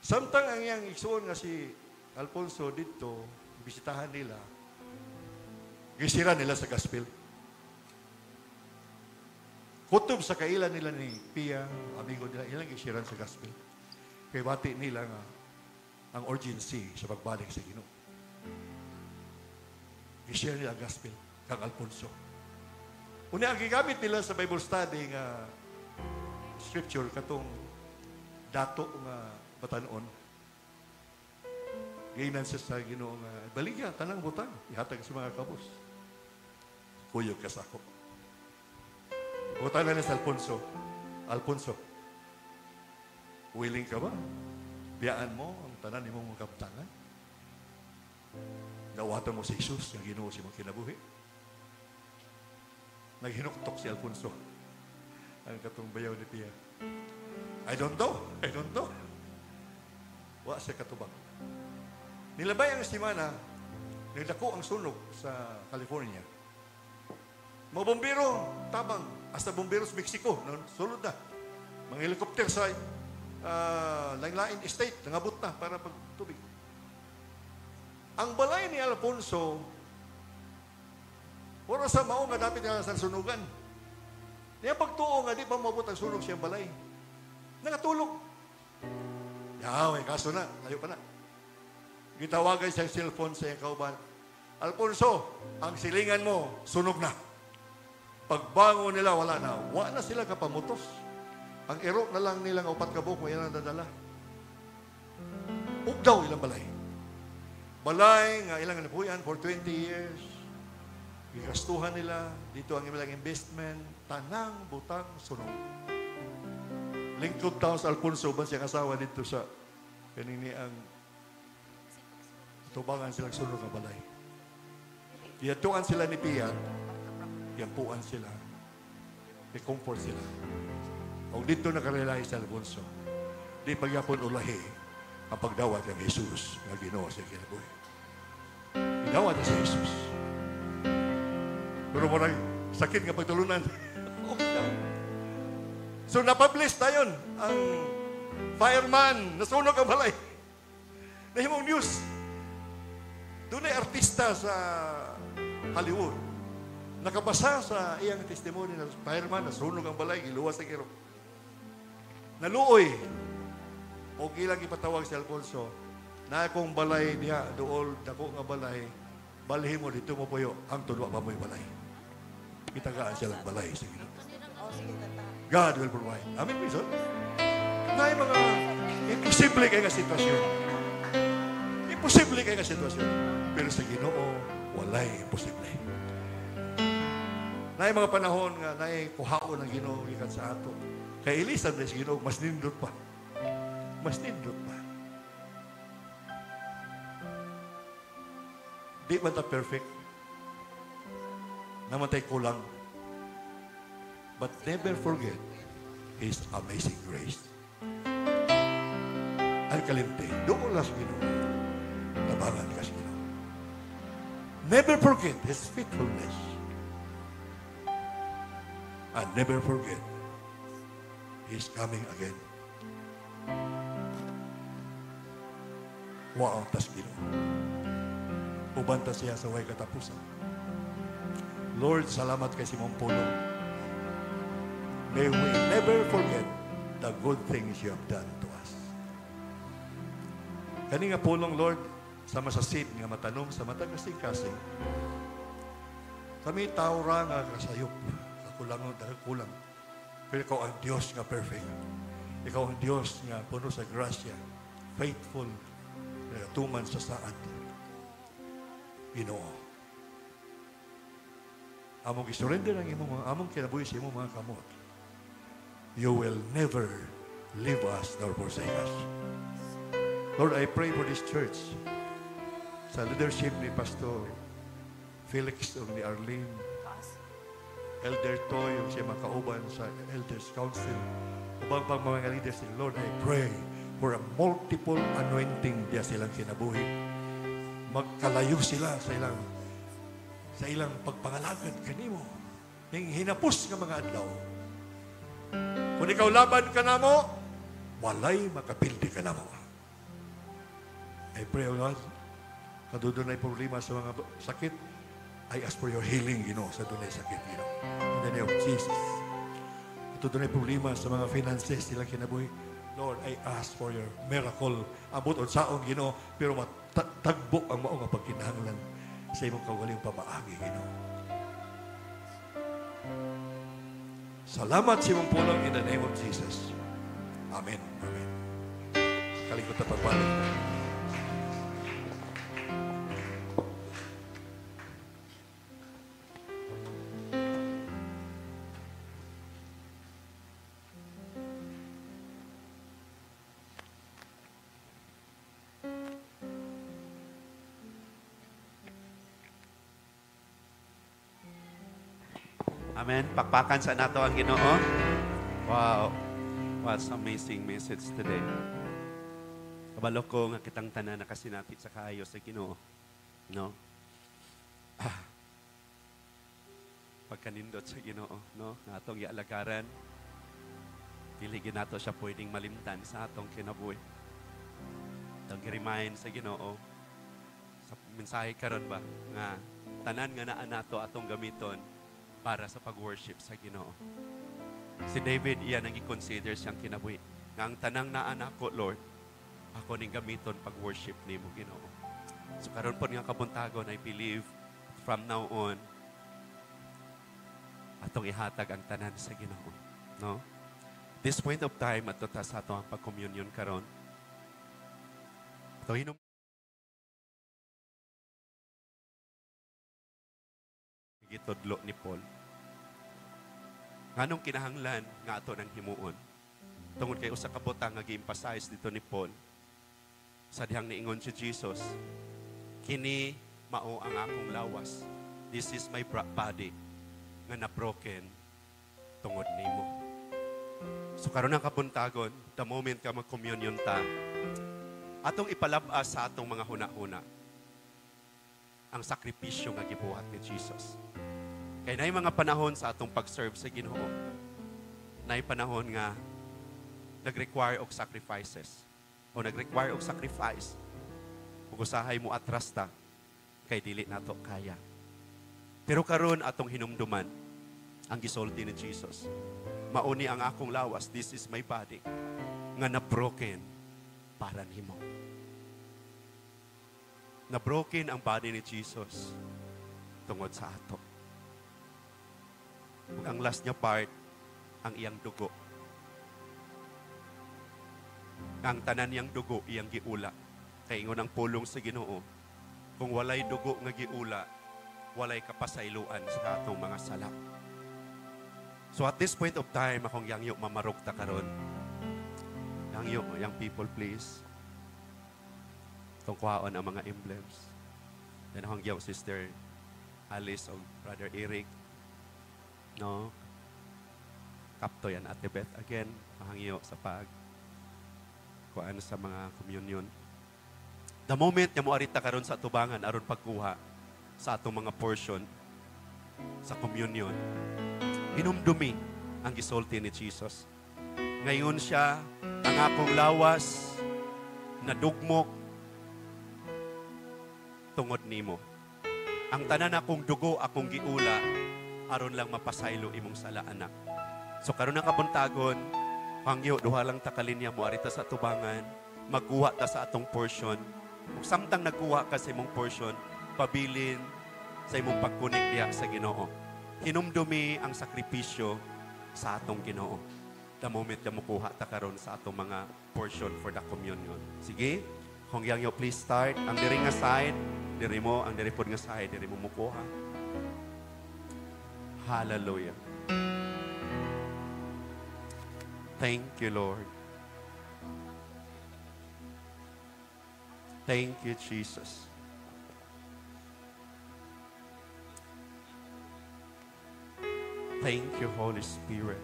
Samtang ang iyang igsoon nga si Alfonso dito, bisitahan nila, gisira nila sa gospel. Kutob sa kailan nila ni Pia, amigo nila, ilang gisiran sa gospel. Kaya bati nila nga, ang urgency sa pagbalik sa Ginoo. I-share nila ang gospel kang Alfonso. Una, ang gigamit nila sa Bible study nga scripture katong dato nga batanon. Gainan siya sa Ginoo nga baligya tanang butang ihatag sa mga kabus. Kuyog ka sa ako. Butang na sa Alfonso. Alfonso, willing ka ba? Biyaan mo ang tanan imong mga kabtangan? Nawatan mo si Jesus nga Ginoo si mong kinabuhi. Naghinuktok si Alfonso. Ang katong bayaw ni Pia. I don't know. Wa siya katubang. Nilabay ang simana, nilako ang sunog sa California. Mga bombero, tabang, hasta bombero sa Mexico, sulod na. Mga helicopter sa Langlain Estate, nangabot na para pagtubig. Ang balay ni Alfonso, wala sa mao nga dapat nga sa sunugan. Niya pagtuo nga, di pa mabot ang sunog siyang balay. Nangatulog. May kaso na, layo pa na. Gitawagay sa cellphone sa kauban, Alfonso, ang silingan mo, sunog na. Pagbango nila, wala na. Wala na sila kapamutos. Ang ero na lang nilang upat kabuk, may yan ang dadala. Ugdaw ilang balay. Balay nga ilang napuyan for 20 years. Gigastuhan nila. Dito ang ilang investment. Tanang butang sunog. Lingkod taon sa Alfonso, ba siyang asawa dito sa kanini ang tubangan silang sunog ng balay. Iyatuan sila ni Pian. Yampuan sila. May comfort sila. O dito nakarelay sa Alfonso. Di pagyapon ulahi ang pagdawat ng Jesus na Ginoo sa kinabuhi. Idawat na si Jesus. Pero marang sakit nga pagtulunan. So napublish na yun. Ang fireman, nasunog ang balay. Nahimong news. Doon ay artista sa Hollywood. Nakabasa sa iyang testimony na fireman, nasunog ang balay, giluwas ang iro. Naluoy. O ilang ipatawag si Alfonso, na akong balay niya, dool, dako nga balay, balhin mo, dito mo puyo, ang tunwa pa mo'y balay. Itagaan siya lang balay. Sige na. God will provide. Amen, Pison? Na mga imposible kayo nga sitwasyon. Imposible kayo nga sitwasyon. Pero sa Ginoo, walay imposible. Na mga panahon nga, na kuhaon ng Ginoo ikan sa ato. Kay Elisa na si Ginoo, mas nindot pa. Mas nindot pa. Di man ta perfect. Naman tayo kulang. But never forget His amazing grace. Ang kalimte, doon lang sa Ginoo. Labangan ka sa Ginoo. Never forget His faithfulness. And never forget He's coming again. Wow, tas Ginoo. Ubanta siya sa way katapusan. Lord, salamat kay Simong Pulong. May we never forget the good things you have done to us. Kani nga pulong, Lord, sa masasid nga matanong sa matag kasing-kasing. Kami tao ra nga kasayop, kakulangon, kulang. Pero ikaw ang Diyos nga perfect. Ikaw ang Diyos nga puno sa grasya, faithful, nagatuman sa saad. Ginoo. Among isurrender ang imong mga among kinabuhi sa imong mga kamot. You will never leave us nor forsake us. Lord, I pray for this church sa leadership ni Pastor Felix o ni Arlene, Elder Toy, yung siya makauban sa Elders Council, ubang pang mga leaders. Lord, I pray for a multiple anointing diya silang kinabuhi. Magkalayo sila sa ilang pagpangalagad kanimo. Ning hinapos nga mga adlaw. Kung ikaw laban ka na mo, walay makapildi ka na mo. I pray, O Lord, kadudunay problema sa mga sakit, I ask for your healing, sa dunay sakit, In the name of Jesus. Kadudunay problema sa mga finances, sila kinabuhi, Lord, I ask for your miracle. Abot on saon, Ginoo, pero matagbo ang mao nga pagkinahanglan sa imong kaugaling pamaagi, Ginoo. Salamat sa imong pulong in the name of Jesus. Amen. Amen. Kalikot na pagbalik. Amen. Pakpakan sa nato ang Ginoo. Wow. What an amazing message today. Kabalo ko nga kitang tanan nakasinapit sa kaayo sa Ginoo. No? Pagkanindot sa Ginoo, no? Nga atong ialagaran. Dili nato siya pwedeng malimtan sa atong kinabuhi. Atong i-remind sa Ginoo sa mensahe karon ba nga tanan nga naa nato atong gamiton para sa pag-worship sa Ginoo. Si David, iyan ang i-consider siyang kinabuhi. Nga ang tanang naan ako, Lord, ako ning gamiton pag-worship ni mo, Ginoo. So karon po nga kabuntagon, I believe, from now on, atong ihatag ang tanan sa Ginoo. No? This point of time, ato ta sa ato ang pag-communion karon. Ito hinom. Gitodlo ni Paul. Nganong kinahanglan nga ato nang himuon? Tungod kay usa ka butang nga gi-emphasize dito ni Paul sa dihang niingon si Jesus, kini mao ang akong lawas. This is my body nga na-broken tungod nimo. So karon ang kabuntagon, the moment ka mag-communion ta, atong ipalabas sa atong mga huna-huna ang sakripisyo nga gibuhat ni Jesus. Kaya na'y mga panahon sa atong pag-serve sa Ginoo, na'y panahon nga nag-require og sacrifices o nag-require og sacrifice ug usahay mo atras ta kay dili nato kaya. Pero karon atong hinumduman ang gisulti ni Jesus. Mauni ang akong lawas, this is my body nga na-broken para nimo. Na-broken ang body ni Jesus tungod sa ato. Ug ang last niya part, ang iyang dugo. Ang tanan niyang dugo, iyang giula. Kay ingon ang pulong sa Ginoo, kung walay dugo nga giula, walay kapasayloan sa atong mga sala. So at this point of time, akong yangyo mamarok ta karon. Yangyo, young people please. Tungkuhaon ang mga emblems. Then akong yaw Sister Alice o Brother Eric. No? Kapto yan, Ate Beth. Again, mahangyo sa kuan sa mga communion. The moment nga mo arita karon sa tubangan aron pagkuha sa atong mga portion sa communion, hinumdumi ang gisulti ni Jesus. Ngayon siya, ang akong lawas na dugmok tungod nimo. Ang tanan akong dugo, akong giula, aron lang mapasaylo imong sala, anak. So karon ang kabuntagon, hangyo duha lang ta kalinya mo arita sa tubangan, magkuha ta sa atong portion. Ug samtang nagkuha ka sa imong portion, pabilin sa imong pagkunik diha sa Ginoo. Hinumdumi ang sakripisyo sa atong Ginoo. The moment na mukuha ta karon sa atong mga portion for the communion. Sige, kung yangyo please start. Ang diri nga side, diri mo, ang diri pod nga side, diri mo mukuha. Hallelujah. Thank you, Lord. Thank you, Jesus. Thank you, Holy Spirit.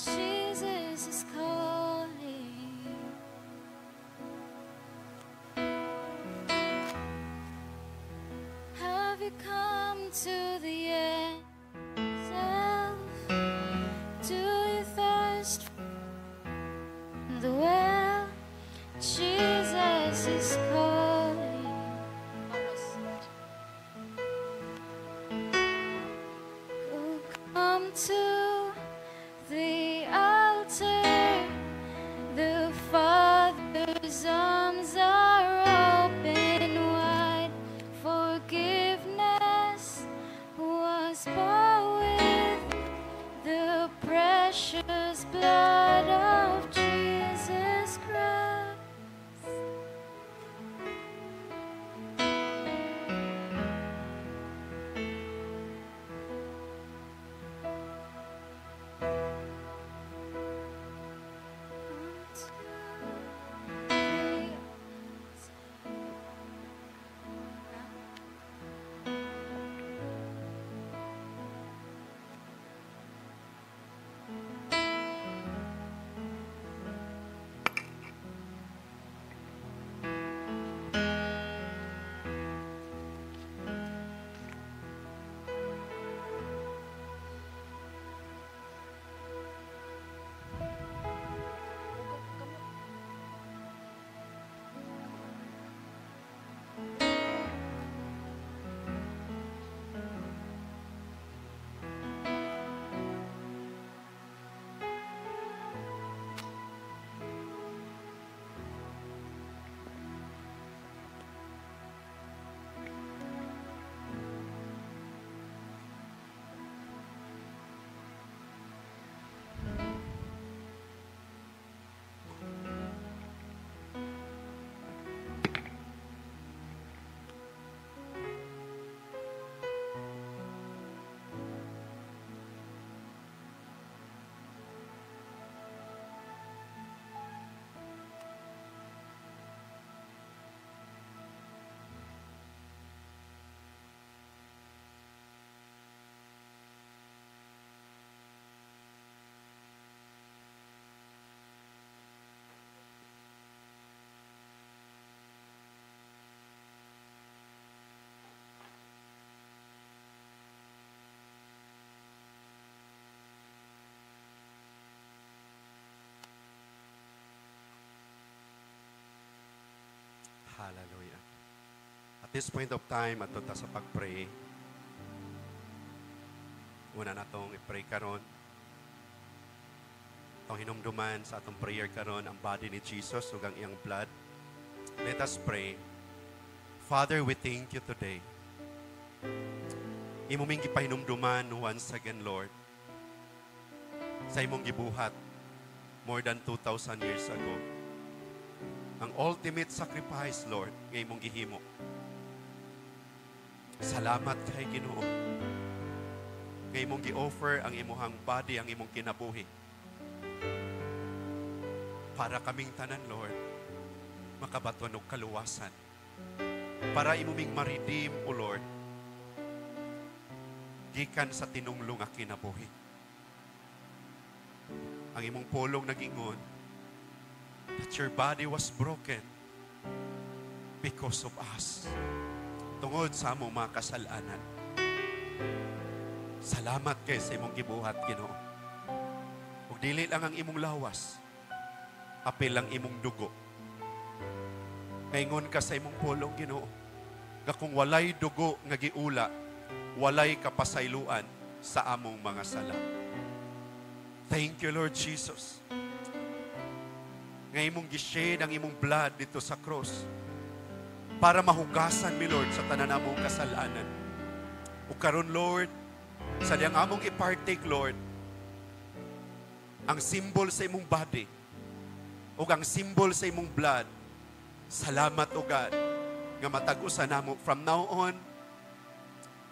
Jesus is calling. Have you come to the end of self? Do you thirst for the well This point of time, ato ta sa pag-pray. Una na itong i-pray karon. Itong hinumduman sa atong prayer karon ang body ni Jesus ug ang iyang blood. Let us pray. Father, we thank you today. Imo ming gipahinumduman once again, Lord. Sa imong gibuhat more than 2,000 years ago. Ang ultimate sacrifice, Lord, nga imong gihimo. Salamat kay Ginoo. Nga imong gi-offer ang imong body, ang imong kinabuhi. Para kaming tanan, Lord, makabaton og kaluwasan. Para imong ma-redeem, O Lord, gikan sa tinumlo nga kinabuhi. Ang imong pulong nagingon that your body was broken because of us. Tungod sa among mga kasalanan. Salamat kay sa imong gibuhat, Ginoo. Ug dili lang ang imong lawas, apil lang imong dugo. Kaingon ka sa imong pulong, Ginoo, nga kung walay dugo nga giula, walay kapasayloan sa among mga sala. Thank you, Lord Jesus. Nga imong gished ang imong blood dito sa cross para mahugasan mi, Lord, sa tanan namong kasalanan. O karon, Lord, sa diyang among ipartake, Lord, ang symbol sa imong body o ang symbol sa imong blood. Salamat, O God, nga matag-usa namo from now on.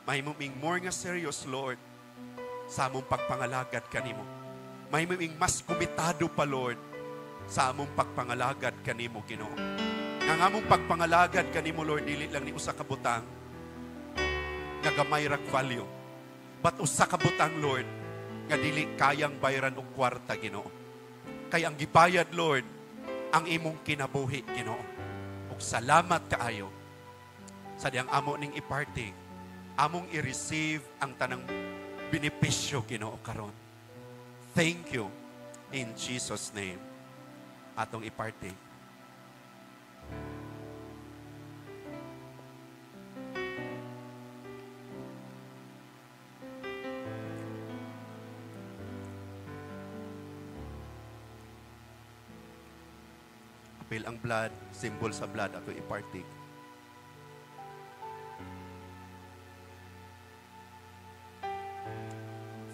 Mahimuming more nga serious, Lord, sa among pagpangalagad kanimo. Mahimuming mas kumitado pa, Lord, sa among pagpangalagad kanimo, Ginoo. Ang among pagpangalagad kanimo, Lord, dili lang ni usa ka butang nga gamay ra value, but usa ka butang, Lord, nga dili kayang bayaran og kwarta, Ginoo. Kay ang gibayad, Lord, ang imong kinabuhi, Ginoo. Ug salamat kaayo sa diyang amo ning iparte, among i-receive ang tanang benepisyo, Ginoo, karon. Thank you in Jesus' name. Atong iparte. Apil ang blood, symbol sa blood, ato i-partake.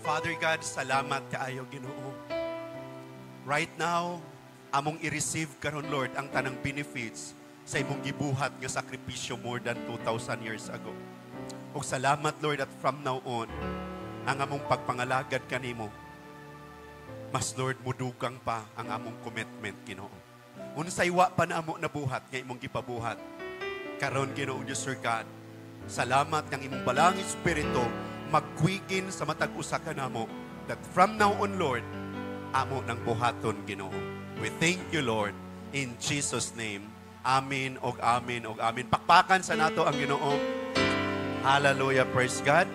Father God, salamat kaayo, Ginoo. Right now, among i-receive karon, Lord, ang tanang benefits sa imong gibuhat nga sakripisyo more than 2,000 years ago. O salamat, Lord, at from now on, ang among pagpangalagad kanimo, mas, Lord, mudugang pa ang among commitment, Ginoo. Unsay wa pa na amo nabuhat nga imong gipabuhat. Karon, Ginoo Diyos, Sir God, salamat ng imong balang Espiritu magkwigin sa matag usa ka namo that from now on, Lord, amo nang buhaton, Ginoo. We thank you, Lord, in Jesus' name. Amen og amen og amen. Pakpakan sa nato ang Ginoo. Hallelujah, praise God.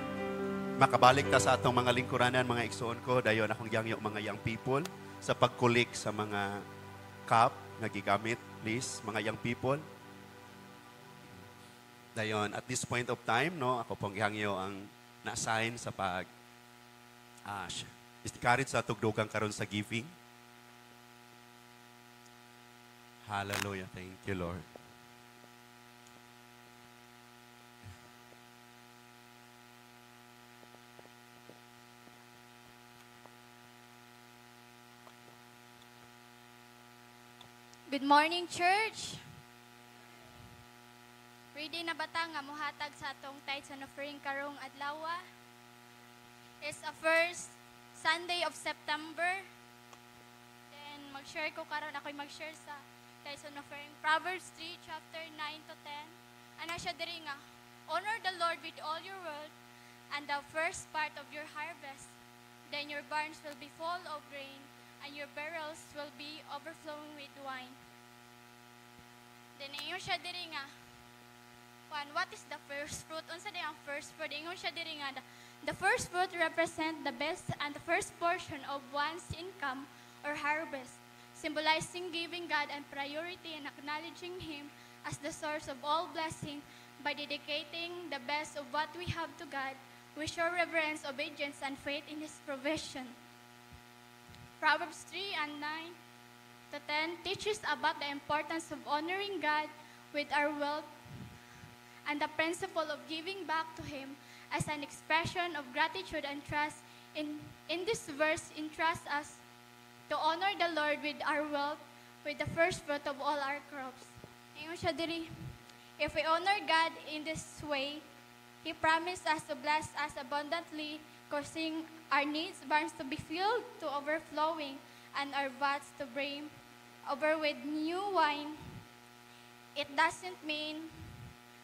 Makabalik ta sa atong mga lingkuranan, mga igsoon ko. Dayon akong yangyo mga young people sa pagkulik sa mga cup nga gigamit, please, mga young people. Dayon, at this point of time, no, ako pong ihangyo ang na-assign sa pag istikarit sa tugdugang karon sa giving. Hallelujah. Thank you, Lord. Good morning, church. Ready na bata nga muhatag sa atong tithes and offering karong adlaw? It's a first Sunday of September. Then mag-share ko karon, ako'y mag-share sa tithes and offering. Proverbs 3, chapter 9 to 10. Ano siya diri nga? Honor the Lord with all your wealth and the first part of your harvest. Then your barns will be full of grain, and your barrels will be overflowing with wine. Then ingon siya diri nga, what is the first fruit? Unsa di ang first fruit? Ingon siya diri nga, the first fruit represent the best and the first portion of one's income or harvest, symbolizing giving God and priority and acknowledging Him as the source of all blessing. By dedicating the best of what we have to God, we show reverence, obedience, and faith in His provision. Proverbs 3 and 9 to 10 teaches about the importance of honoring God with our wealth and the principle of giving back to Him as an expression of gratitude and trust. In this verse, entrusts us to honor the Lord with our wealth, with the first fruit of all our crops. Ingon siya diri, if we honor God in this way, He promised us to bless us abundantly, causing our needs barns to be filled to overflowing and our vats to brim over with new wine. It doesn't mean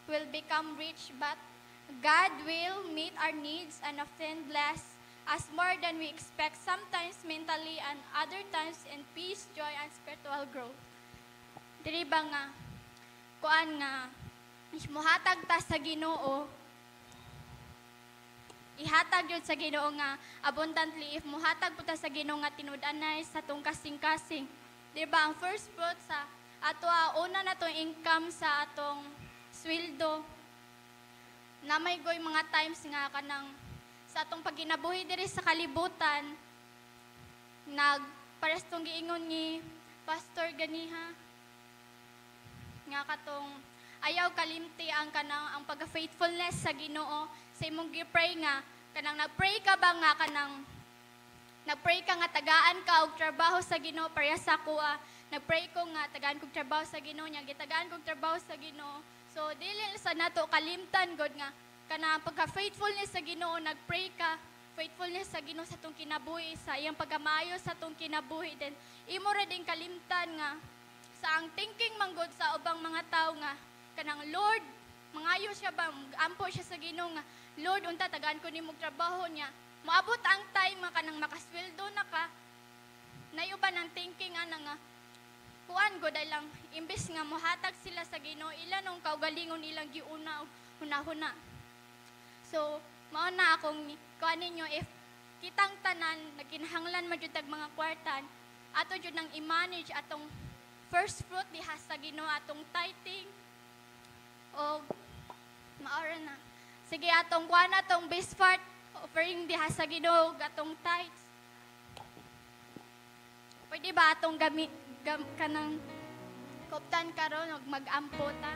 we'll become rich, but God will meet our needs and often bless us more than we expect, sometimes mentally and other times in peace, joy, and spiritual growth. Dili ba nga, kuan nga, muhatag ta sa Ginoo, ihatag yun sa Ginoo nga abundantly. If muhatag po ta sa Ginoo nga tinud-anay sa tong kasing-kasing. Di ba ang first fruit sa ato una na tong income sa atong sweldo na may goy mga times nga kanang sa atong paginabuhi diri sa kalibutan pares tong giingon ni Pastor ganiha nga katong ayaw kalimti ang kanang ang pag-faithfulness sa Ginoo sa imong gi-pray nga kanang nagpray ka ba nga kanang nagpray ka nga tagaan ka og trabaho sa Ginoo pareha sa kuha nagpray ko nga tagaan kog trabaho sa Ginoo nya gitagaan kog trabaho sa Ginoo so dili sa nato kalimtan god nga kana pagka-faithfulness sa Ginoo nagpray ka faithfulness sa Ginoo sa tong kinabuhi sa iyang pagamayo sa tong kinabuhi then imo ra ding kalimtan nga sa ang thinking manggod sa ubang mga tao nga kanang Lord mangayo siya ba ampo siya sa Ginoo nga Lord unta tagaan ko nimo trabaho niya moabot ang time nga kanang makasweldo na ka nayo ba nang thinking ana nga kuan god lang imbes nga mohatag sila sa Ginoo ila nung kaugalingon ilang giuna hunahuna so mao na akong kuan ninyo if kitang tanan naginahanglan man jud tag mga kwartan ato jud nang i-manage atong first fruit diha sa Ginoo atong tithing o maara na sige atong kuan atong best part offering diha sa Ginoo atong tithes pwede ba atong kanang koptan karon og mag-ampo ta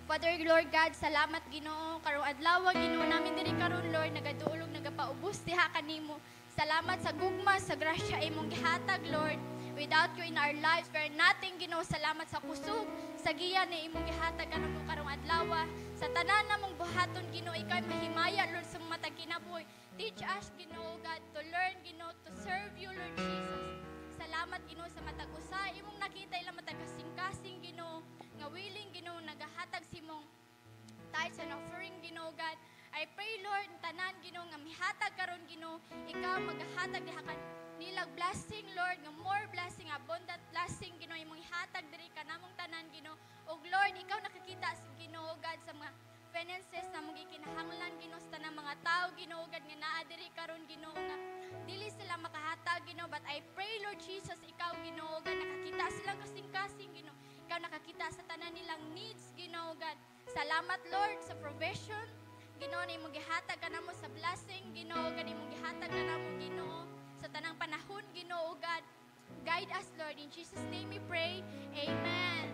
Father Lord God salamat Ginoo karong adlaw Ginoo namin diri karon Lord nagadulog nagapaubos diha kanimo salamat sa gugma sa grasya imong gihatag Lord without you in our lives we're nothing Ginoo salamat sa kusog sa giya ni imong gihatag kanamo karong adlaw sa tanan namong buhaton Ginoo ikay mahimaya Lord sa matag kinabuhi teach us Ginoo God to learn Ginoo to serve you Lord Jesus salamat Ginoo sa matag usa imong nakita ila matag kasing-kasing Ginoo nga willing Ginoo nagahatag sa imong tithes and offering Ginoo God I pray Lord tanan Ginoo nga mihatag karon Ginoo ikaw magahatag diha kan nilag blessing Lord nga more blessing abundant blessing Ginoo imong ihatag diri kanamong tanan Ginoo ug Lord ikaw nakakita sa Ginoo God sa mga finances na mong gikinahanglan Ginoo sa tanang mga tao Ginoo God nga naa diri karon Ginoo nga dili sila makahatag Ginoo but I pray Lord Jesus ikaw Ginoo God nakakita silang kasing-kasing Ginoo ikaw nakakita sa tanan nilang needs Ginoo God salamat Lord sa provision Ginoo na imong gihatag kanamo sa blessing Ginoo God imong gihatag kanamo Ginoo sa tanang panahon Ginoo God guide us Lord in Jesus name we pray amen.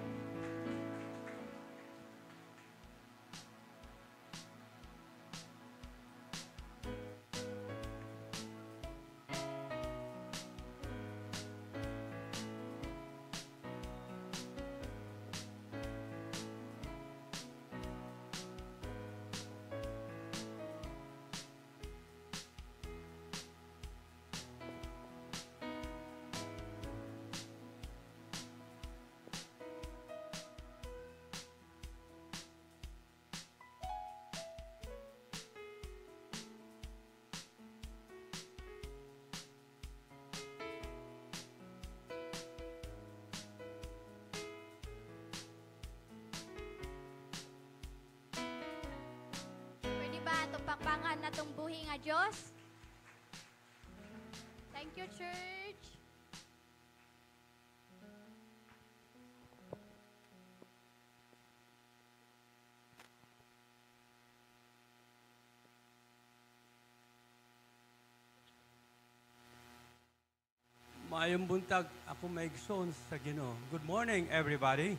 Pakpangan na tong buhi nga Diyos. Thank you, church. Maayong buntag, ako maigsoon sa Ginoo. Good morning, everybody.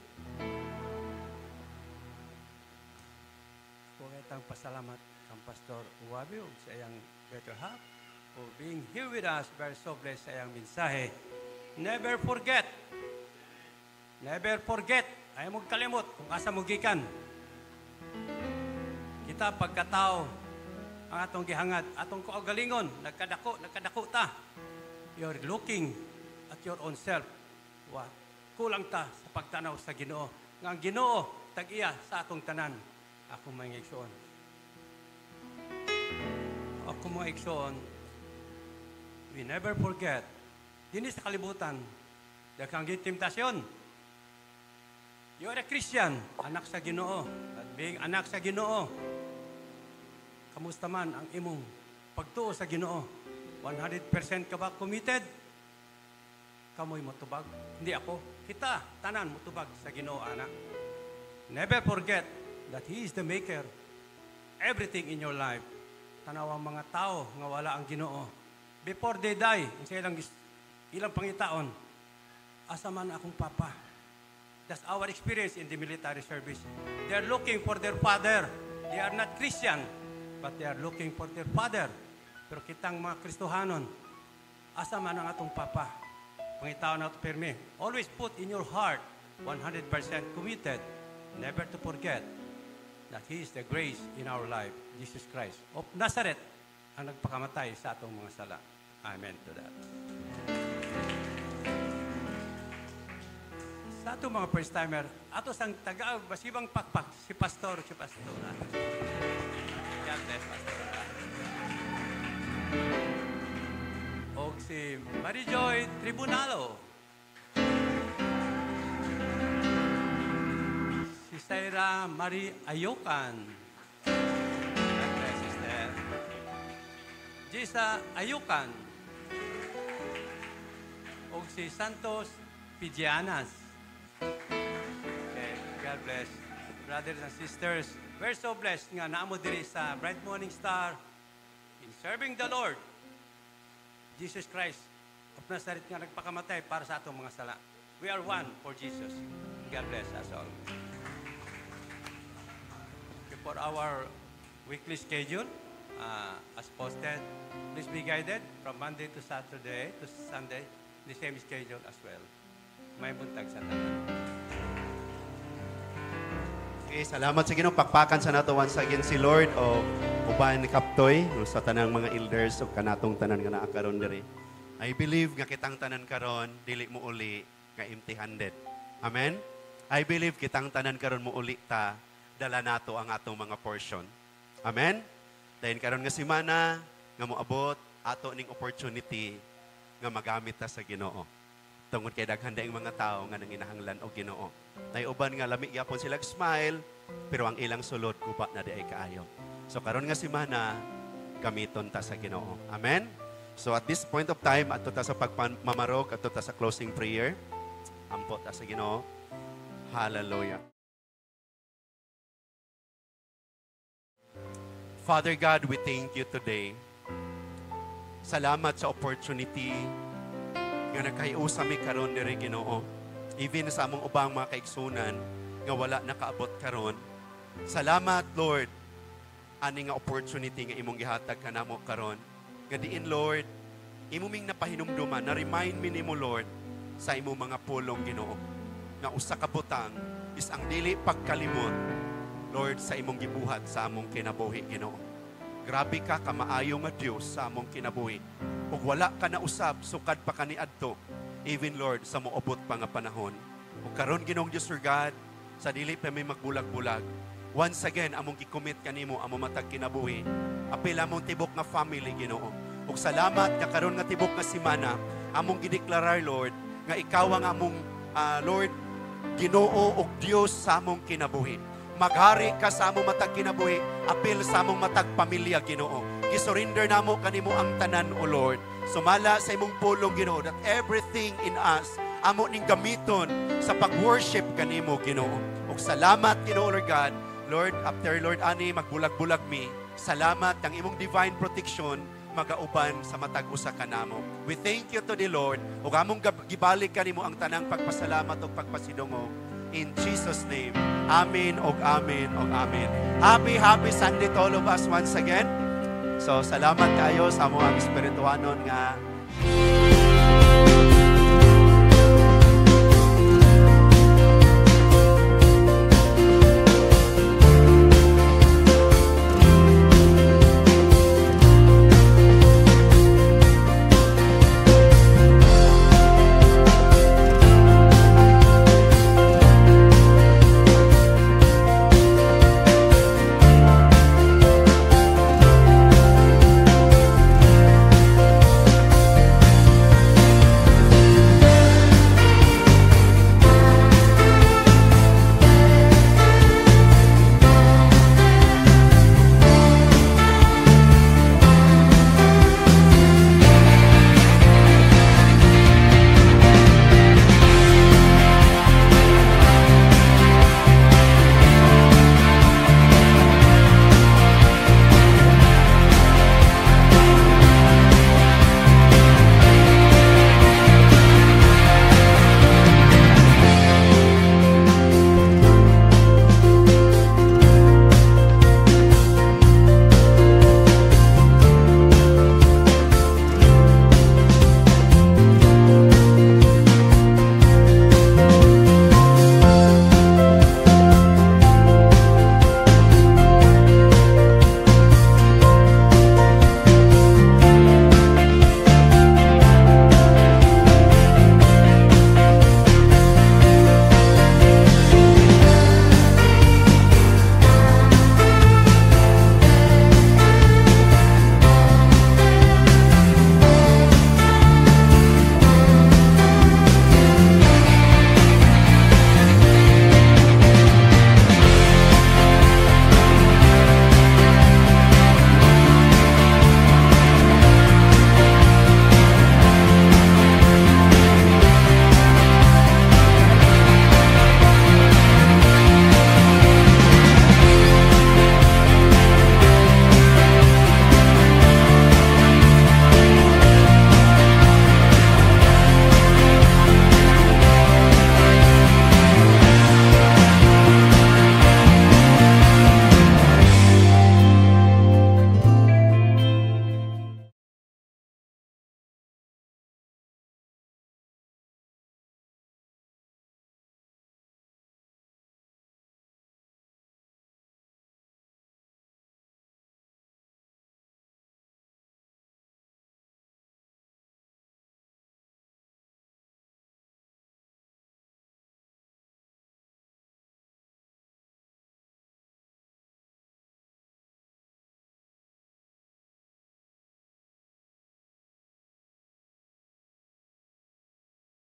Kung itang pasalamat kang Pastor Uwabio sa iyang better half for being here with us, very so blessed sa iyang mensahe. Never forget, ayaw mong kalimot kung asa mo gikan. Kita pagkatao, ang atong gihangad, atong kaugalingon, nagkadako ta. You're looking at your own self. What? Kulang ta sa pagtanaw sa Ginoo. Nga ang Ginoo, tag-iya sa atong tanan. Ako mga igsoon. Ako mga igsoon, we never forget. Dini sa kalibutan, daghang temptasyon. You're a Christian, anak sa Ginoo. At being anak sa Ginoo, kamusta man ang imong pagtuo sa Ginoo? 100% ka ba committed? Kamoy motubag. Hindi ako. Kita, tanan motubag sa Ginoo, anak. Never forget that He is the maker. Everything in your life. Tanaw ang mga tao nga wala ang Ginoo. Before they die, sa ilang pangitaon, asa man akong papa. That's our experience in the military service. They are looking for their father. They are not Christian, but they are looking for their father. Pero kitang mga Kristohanon, asa man ang atong papa. Pangitaon na ito permi. Always put in your heart, 100% committed, never to forget that He is the grace in our life, Jesus Christ of Nazareth, ang nagpakamatay sa atong mga sala. Amen to that. Sa atong mga first-timer, ato sang taga, basibang pakpak, si Pastor. God bless, Pastor. O si Marijoy Tribunalo. Si Saira Marie Ayokan. God bless, sister. Jisa Ayokan. O si Santos Pijianas. Okay, God bless. Brothers and sisters, we're so blessed nga naamo diri sa Bright Morning Star in serving the Lord. Jesus Christ of Nazareth nga nagpakamatay para sa atong mga sala. We are one for Jesus. God bless us all. For our weekly schedule, as posted, please be guided from Monday to Saturday to Sunday, the same schedule as well. May buntag sa tanan. Okay, salamat sa Ginoo. Pakpakan sa nato once again si Lord o uban ni Kaptoy sa tanang mga elders o kanatong tanan nga naa karon diri. I believe nga kitang tanan karon dili mo uli nga empty-handed. Amen. I believe kitang tanan karon mo uli ta dala nato ang atong mga portion. Amen. Dahil karon nga semana nga moabot ato ning opportunity nga magamit ta sa Ginoo. Tungod kay daghan daing mga tao nga nanginahanglan og Ginoo. Tay uban nga lami gyapon sila smile pero ang ilang sulod guba na di ay kaayo. So karon nga semana gamiton ta sa Ginoo. Amen. So at this point of time adto ta sa pagmamarog, adto ta sa closing prayer. Ampo ta sa Ginoo. Hallelujah. Father God, we thank you today. Salamat sa opportunity nga nagkaiusa mi karon diri Ginoo. Even sa among ubang mga kaigsunan nga wala nakaabot karon. Salamat Lord ani nga opportunity nga imong gihatag kanamo karon. Nga diin Lord, imong napahinumduman na remind mi nimo Lord sa imong mga pulong Ginoo. Nga usa ka butang is ang dili pagkalimot Lord sa imong gibuhat sa among kinabuhi Ginoo. Grabe ka kamaayo nga Dios sa among kinabuhi. Ug wala ka na usab sukad pa kaniadto. Even Lord sa moabot pa nga panahon. Ug karon Ginoong Dios or God, sa dili pa may magbulag-bulag. Once again among gicommit kanimo among matag kinabuhi. Apil among tibok nga family Ginoo. Ug salamat nga karon nga tibok nga semana among gideklarar Lord nga ikaw ang among Lord Ginoo ug Dios sa among kinabuhi. Maghari ka sa among matag kinabuhi, apil sa among matag pamilya Ginoo. Gisurrender namo kanimo ang tanan o Lord. Sumala sa imong pulong Ginoo that everything in us amo ning gamiton sa pag-worship kanimo Ginoo. Ug salamat Ginoo Lord God. Lord, after Lord ani magbulag-bulag mi, salamat ang imong divine protection magauban sa matag usa kanamo. We thank you to the Lord. Ug among gibalik kanimo ang tanang pagpasalamat ug pagpasidungog. In Jesus' name. Amen ug amen ug amen. Happy Sunday to all of us once again. So salamat kayo sa among espirituanon nga